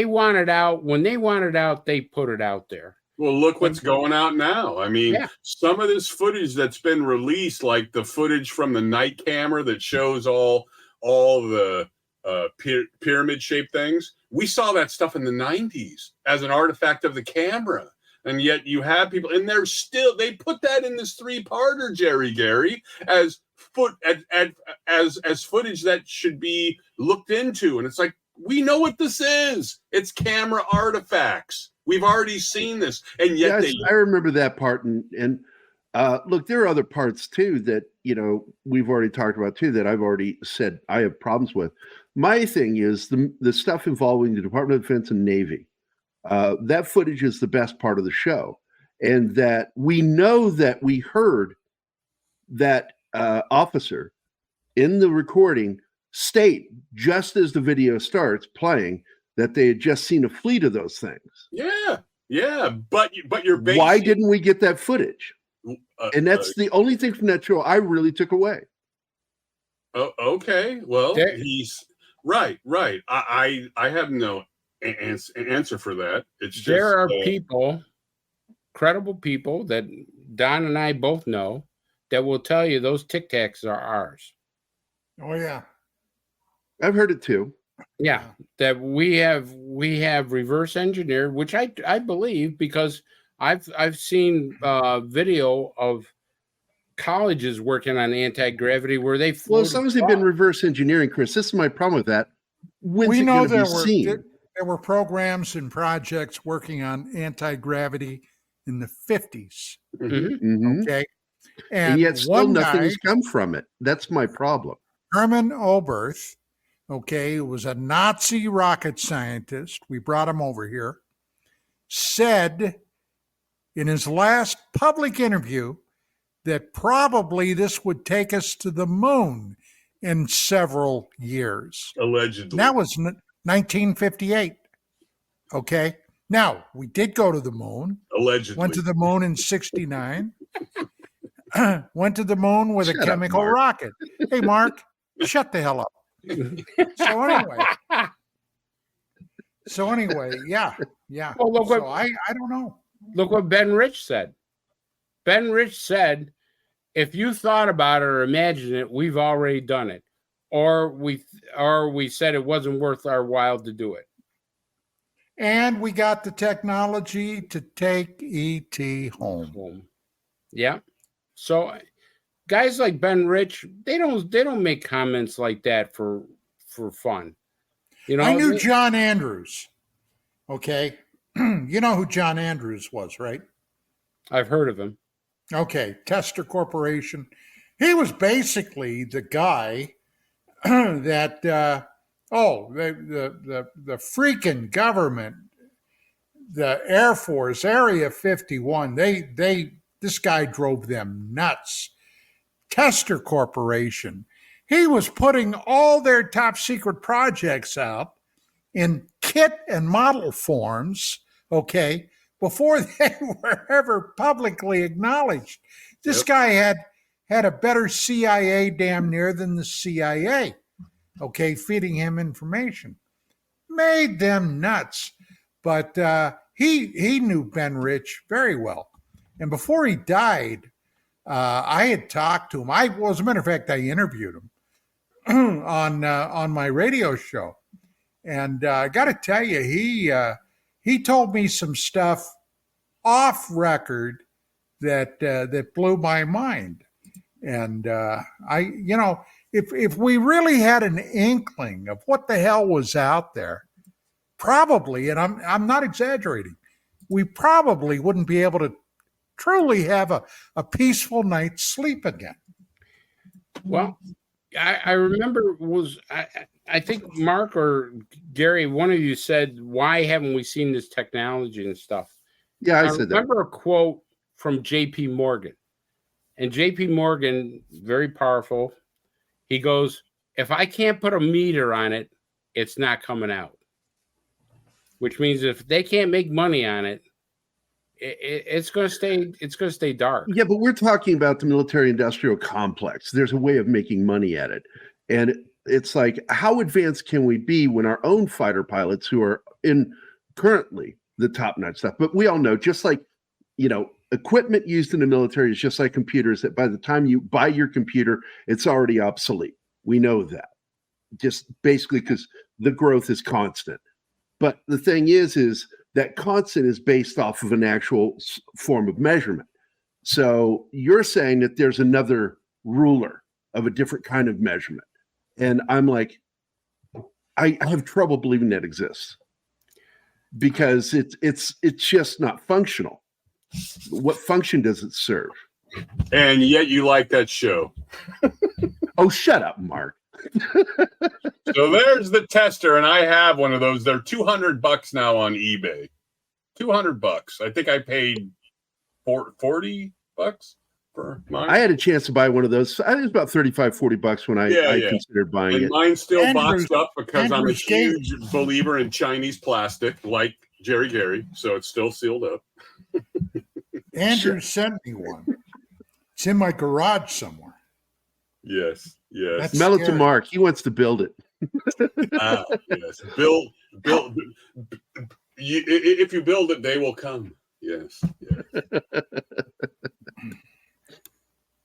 want it out. When they want it out, they put it out there.
Well, look what's going out now. I mean, some of this footage that's been released, like the footage from the night camera that shows all the pyramid-shaped things, we saw that stuff in the 90s as an artifact of the camera. And yet you have people, and they put that in this 3-parter, Gary, as footage that should be looked into. And it's like, we know what this is. It's camera artifacts. We've already seen this. And yet
I remember that part. And look, there are other parts too that, we've already talked about too, that I've already said I have problems with. My thing is the stuff involving the Department of Defense and Navy. That footage is the best part of the show, and that we know that we heard that officer in the recording state, just as the video starts playing, that they had just seen a fleet of those things.
Yeah, but you're basing,
why didn't we get that footage? And that's the only thing from that show I really took away.
Oh, okay. Well, he's right. I have no answer for that. It's just
there are people, credible people that Don and I both know, that will tell you those Tic Tacs are ours.
Oh yeah,
I've heard it too.
Yeah, that we have reverse engineered, which I believe, because I've seen video of colleges working on anti-gravity where they
well, as long as they've been reverse engineering, Chris, this is my problem with that.
We know there were programs and projects working on anti-gravity in the 50s.
Mm-hmm.
Okay.
And yet still nothing has come from it. That's my problem.
Herman Oberth, okay, who was a Nazi rocket scientist, we brought him over here, said in his last public interview that probably this would take us to the moon in several years.
Allegedly.
That was 1958. Okay. Now, we did go to the moon.
Allegedly.
Went to the moon in 69. Went to the moon with a chemical rocket. Hey, Mark, shut the hell up. So anyway, yeah.
Well, look
so I don't know.
Look what Ben Rich said. Ben Rich said, if you thought about it or imagined it, we've already done it. Or we said it wasn't worth our while to do it.
And we got the technology to take E.T. home.
Yeah. So guys like Ben Rich, they don't make comments like that for fun. You know,
I knew John Andrews. Okay. You know who John Andrews was, right?
I've heard of him.
Okay. Tester Corporation. He was basically the guy that the freaking government, the Air Force, Area 51, this guy drove them nuts. Tester Corporation. He was putting all their top secret projects out in kit and model forms, okay, before they were ever publicly acknowledged. This guy had a better CIA damn near than the CIA, okay, feeding him information. Made them nuts. But he knew Ben Rich very well. And before he died, I had talked to him. As a matter of fact, I interviewed him on my radio show. And I got to tell you, he told me some stuff off record that blew my mind. And if we really had an inkling of what the hell was out there, probably, and I'm not exaggerating, we probably wouldn't be able to truly have a peaceful night's sleep again.
Well, I remember I think Mark or Gerry, one of you said, why haven't we seen this technology and stuff?
Yeah, I said that.
I remember a quote from J.P. Morgan. And J.P. Morgan, very powerful, he goes, if I can't put a meter on it, it's not coming out. Which means if they can't make money on it, it's going to stay dark.
Yeah, but we're talking about the military-industrial complex. There's a way of making money at it. And it's like, how advanced can we be when our own fighter pilots who are in currently the top-notch stuff? But we all know, just like, equipment used in the military is just like computers, that by the time you buy your computer, it's already obsolete. We know that. Just basically because the growth is constant. But the thing is that constant is based off of an actual form of measurement. So you're saying that there's another ruler of a different kind of measurement. And I'm like, I have trouble believing that exists because it's just not functional. What function does it serve?
And yet you like that show.
Oh, shut up, Mark.
So there's the tester, and I have one of those. They're $200 now on eBay. $200. I think I paid $40. for mine.
I had a chance to buy one of those. I think it was about $35-$40 when I considered buying
and
it.
Mine's still
Andrew's-
boxed up because I'm a
Andrew's game.
huge believer in Chinese plastic, like Gerry, so it's still sealed up.
Andrew sent me one. It's in my garage somewhere.
Yes.
That's
Smell it to
scary.
Mark. He wants to build it.
Yes. Build. If you build it, they will come. Yes.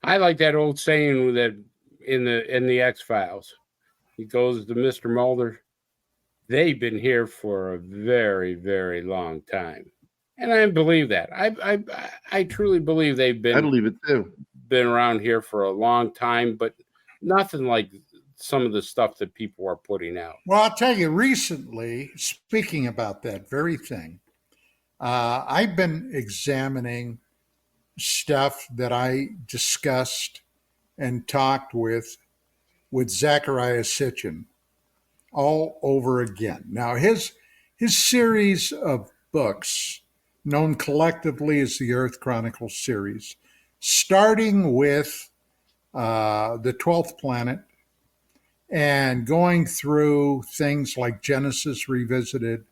I like that old saying that in the X-Files. He goes to Mr. Mulder. They've been here for a very, very long time, and I believe that. I truly believe they've been.
I believe it too.
Been around here for a long time, but nothing like some of the stuff that people are putting out.
Well, I'll tell you, recently, speaking about that very thing, I've been examining stuff that I discussed and talked with Zecharia Sitchin all over again. Now, his series of books, known collectively as the Earth Chronicles series, starting with the 12th planet and going through things like Genesis Revisited,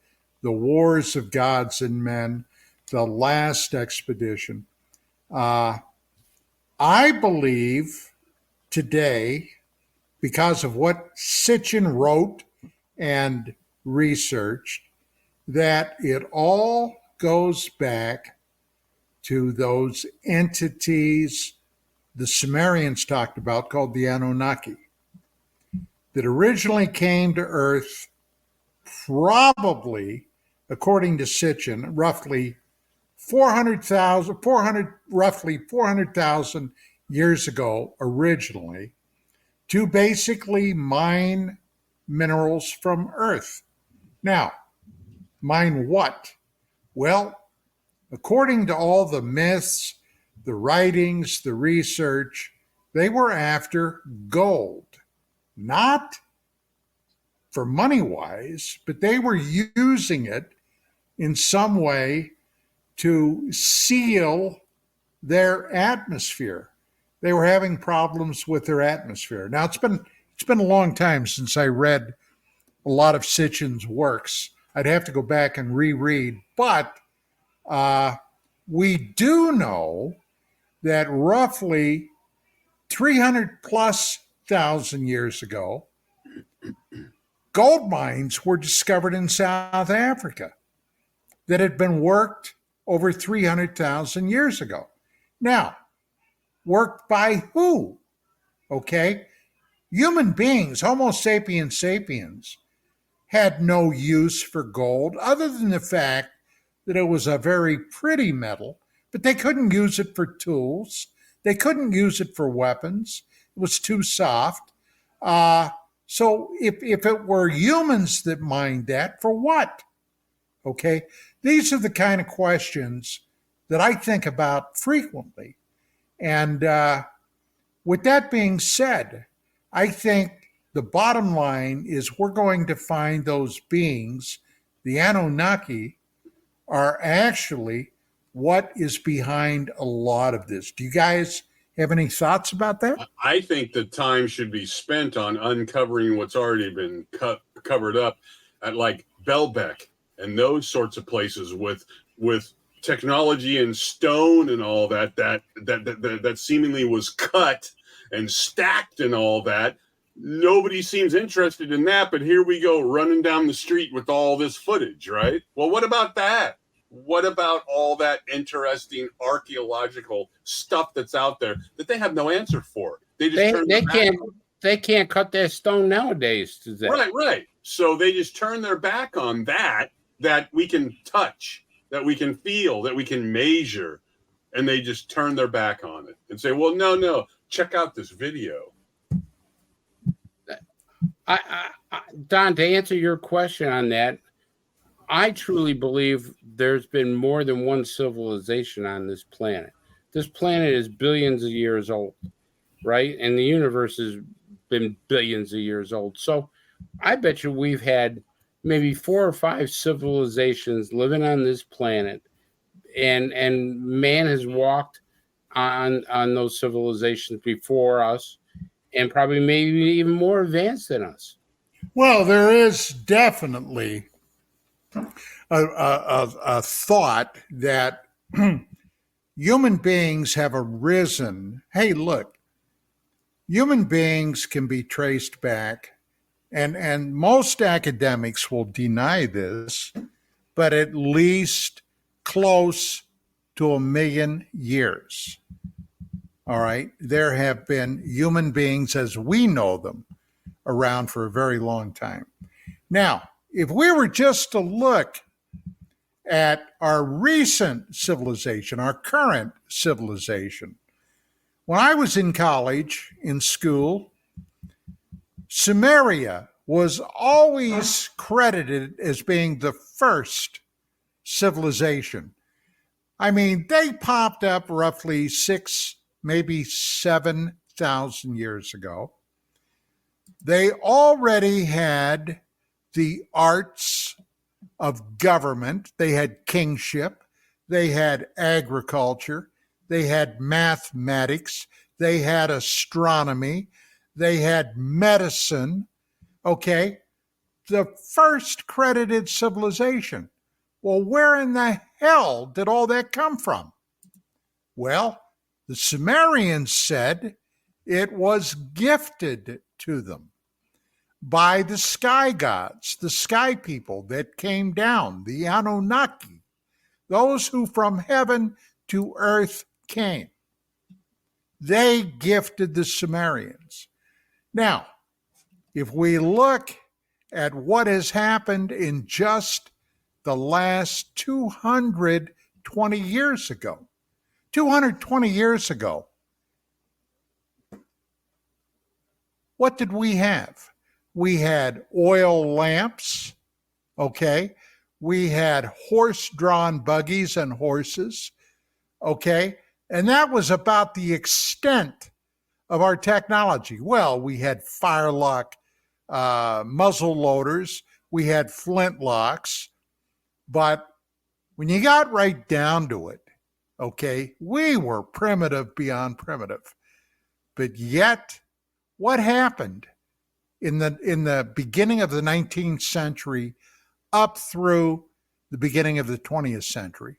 the Wars of Gods and Men, the Last Expedition. I believe today, because of what Sitchin wrote and researched, that it all goes back to those entities the Sumerians talked about called the Anunnaki that originally came to Earth probably, according to Sitchin, roughly 400,000 years ago originally to basically mine minerals from Earth. Now, mine what? Well, according to all the myths, the writings, the research, they were after gold. Not for money-wise, but they were using it in some way to seal their atmosphere. They were having problems with their atmosphere. Now, it's been a long time since I read a lot of Sitchin's works. I'd have to go back and reread, but we do know that roughly 300 plus thousand years ago, gold mines were discovered in South Africa that had been worked over 300,000 years ago. Now, worked by who? Okay, human beings, Homo sapiens sapiens, had no use for gold other than the fact that it was a very pretty metal, but they couldn't use it for tools. They couldn't use it for weapons. It was too soft. So if it were humans that mined that, for what? Okay, these are the kind of questions that I think about frequently. And with that being said, I think the bottom line is we're going to find those beings, the Anunnaki, are actually what is behind a lot of this. Do you guys have any thoughts about that?
I think the time should be spent on uncovering what's already been covered up at like Baalbek and those sorts of places with technology and stone and all that seemingly was cut and stacked and all that. Nobody seems interested in that, but here we go running down the street with all this footage, right? Well, what about that? What about all that interesting archaeological stuff that's out there that they have no answer for? They
can't cut that stone nowadays.
Right. So they just turn their back on that we can touch, that we can feel, that we can measure, and they just turn their back on it and say, "Well, no, check out this video."
Don, to answer your question on that, I truly believe there's been more than one civilization on this planet. This planet is billions of years old, right? And the universe has been billions of years old. So I bet you we've had maybe 4 or 5 civilizations living on this planet. And man has walked on those civilizations before us, and probably maybe even more advanced than us.
Well, there is definitely a thought that human beings have arisen. Hey, look, human beings can be traced back, and most academics will deny this, but at least close to 1 million years. All right. There have been human beings as we know them around for a very long time. Now, if we were just to look at our recent civilization, our current civilization, when I was in college, in school, Sumeria was always credited as being the first civilization. I mean, they popped up roughly 6, maybe 7,000 years ago. They already had the arts of government. They had kingship. They had agriculture. They had mathematics. They had astronomy. They had medicine. Okay. The first credited civilization. Well, where in the hell did all that come from? Well, the Sumerians said it was gifted to them by the sky gods, the sky people that came down, the Anunnaki, those who from heaven to earth came. They gifted the Sumerians. Now, if we look at what has happened in just the last 220 years ago, 220 years ago, what did we have? We had oil lamps, okay? We had horse-drawn buggies and horses, okay? And that was about the extent of our technology. Well, we had firelock muzzle loaders, we had flintlocks, but when you got right down to it, okay, we were primitive beyond primitive. But yet, what happened in the beginning of the 19th century up through the beginning of the 20th century?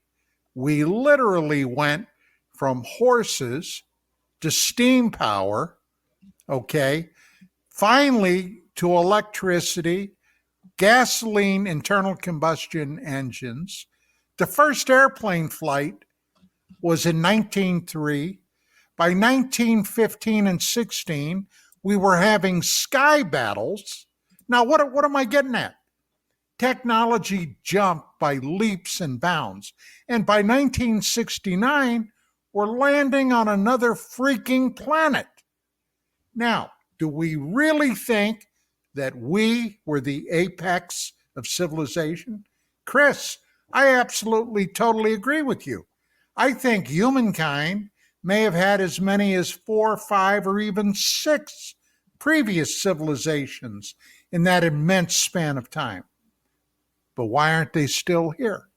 We literally went from horses to steam power, okay, finally to electricity, gasoline internal combustion engines. The first airplane flight was in 1903. By 1915 and 16, we were having sky battles. Now, what am I getting at? Technology jumped by leaps and bounds. And by 1969, we're landing on another freaking planet. Now, do we really think that we were the apex of civilization? Chris, I absolutely, totally agree with you. I think humankind may have had as many as 4, 5, or even 6 previous civilizations in that immense span of time. But why aren't they still here?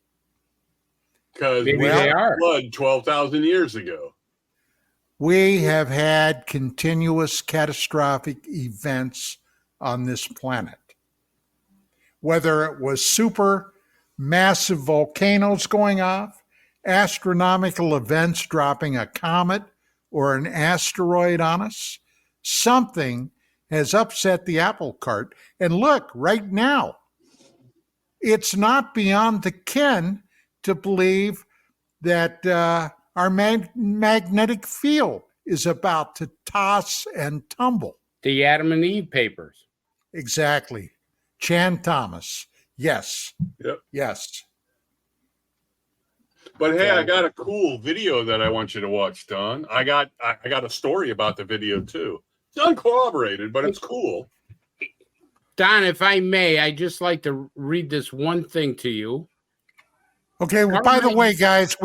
Because we had a flood 12,000 years ago.
We have had continuous catastrophic events on this planet. Whether it was super massive volcanoes going off, astronomical events dropping a comet or an asteroid on us, something has upset the apple cart. And look, right now, it's not beyond the ken to believe that our magnetic field is about to toss and tumble.
The Adam and Eve papers.
Exactly. Chan Thomas. Yes.
Yep.
Yes.
But hey, I got a cool video that I want you to watch, Don. I got a story about the video too. It's uncorroborated, but it's cool.
Don, if I may, I'd just like to read this one thing to you.
Okay, well, by the way, guys,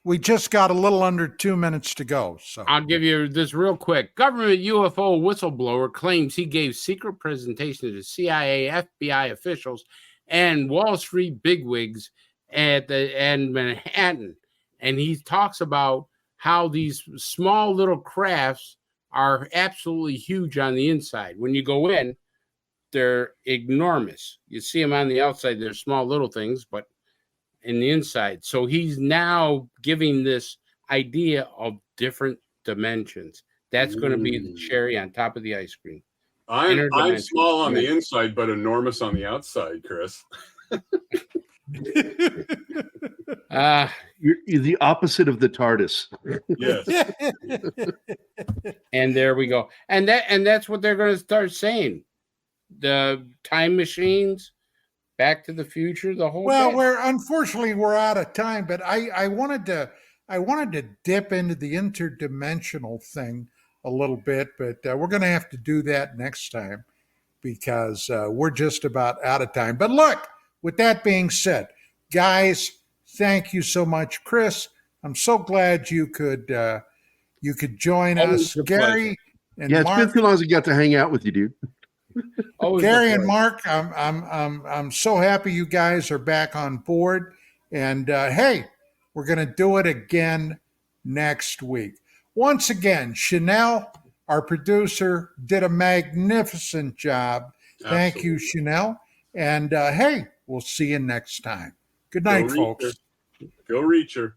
we just got a little under 2 minutes to go. So
I'll give you this real quick. Government UFO whistleblower claims he gave secret presentations to CIA, FBI officials, and Wall Street bigwigs at Manhattan. And he talks about how these small little crafts are absolutely huge on the inside. When you go in, they're enormous. You see them on the outside, they're small little things, but in the inside. So he's now giving this idea of different dimensions. That's going to be the cherry on top of the ice cream.
I'm small on the inside, but enormous on the outside, Chris.
You're the opposite of the TARDIS.
Yes.
And there we go. And that's what they're going to start saying. The time machines, Back to the Future, the whole
Well, we're out of time, but I wanted to dip into the interdimensional thing a little bit, but we're going to have to do that next time because we're just about out of time. But look, with that being said, guys, thank you so much, Chris. I'm so glad you could join us, Gerry and
Mark.
Mark.
It's been too long as I got to hang out with you, dude.
Gerry and Mark, I'm so happy you guys are back on board. And hey, we're going to do it again next week. Once again, Chanel, our producer, did a magnificent job.
Absolutely.
Thank you, Chanel. And hey, we'll see you next time. Good night, folks.
Go Reacher.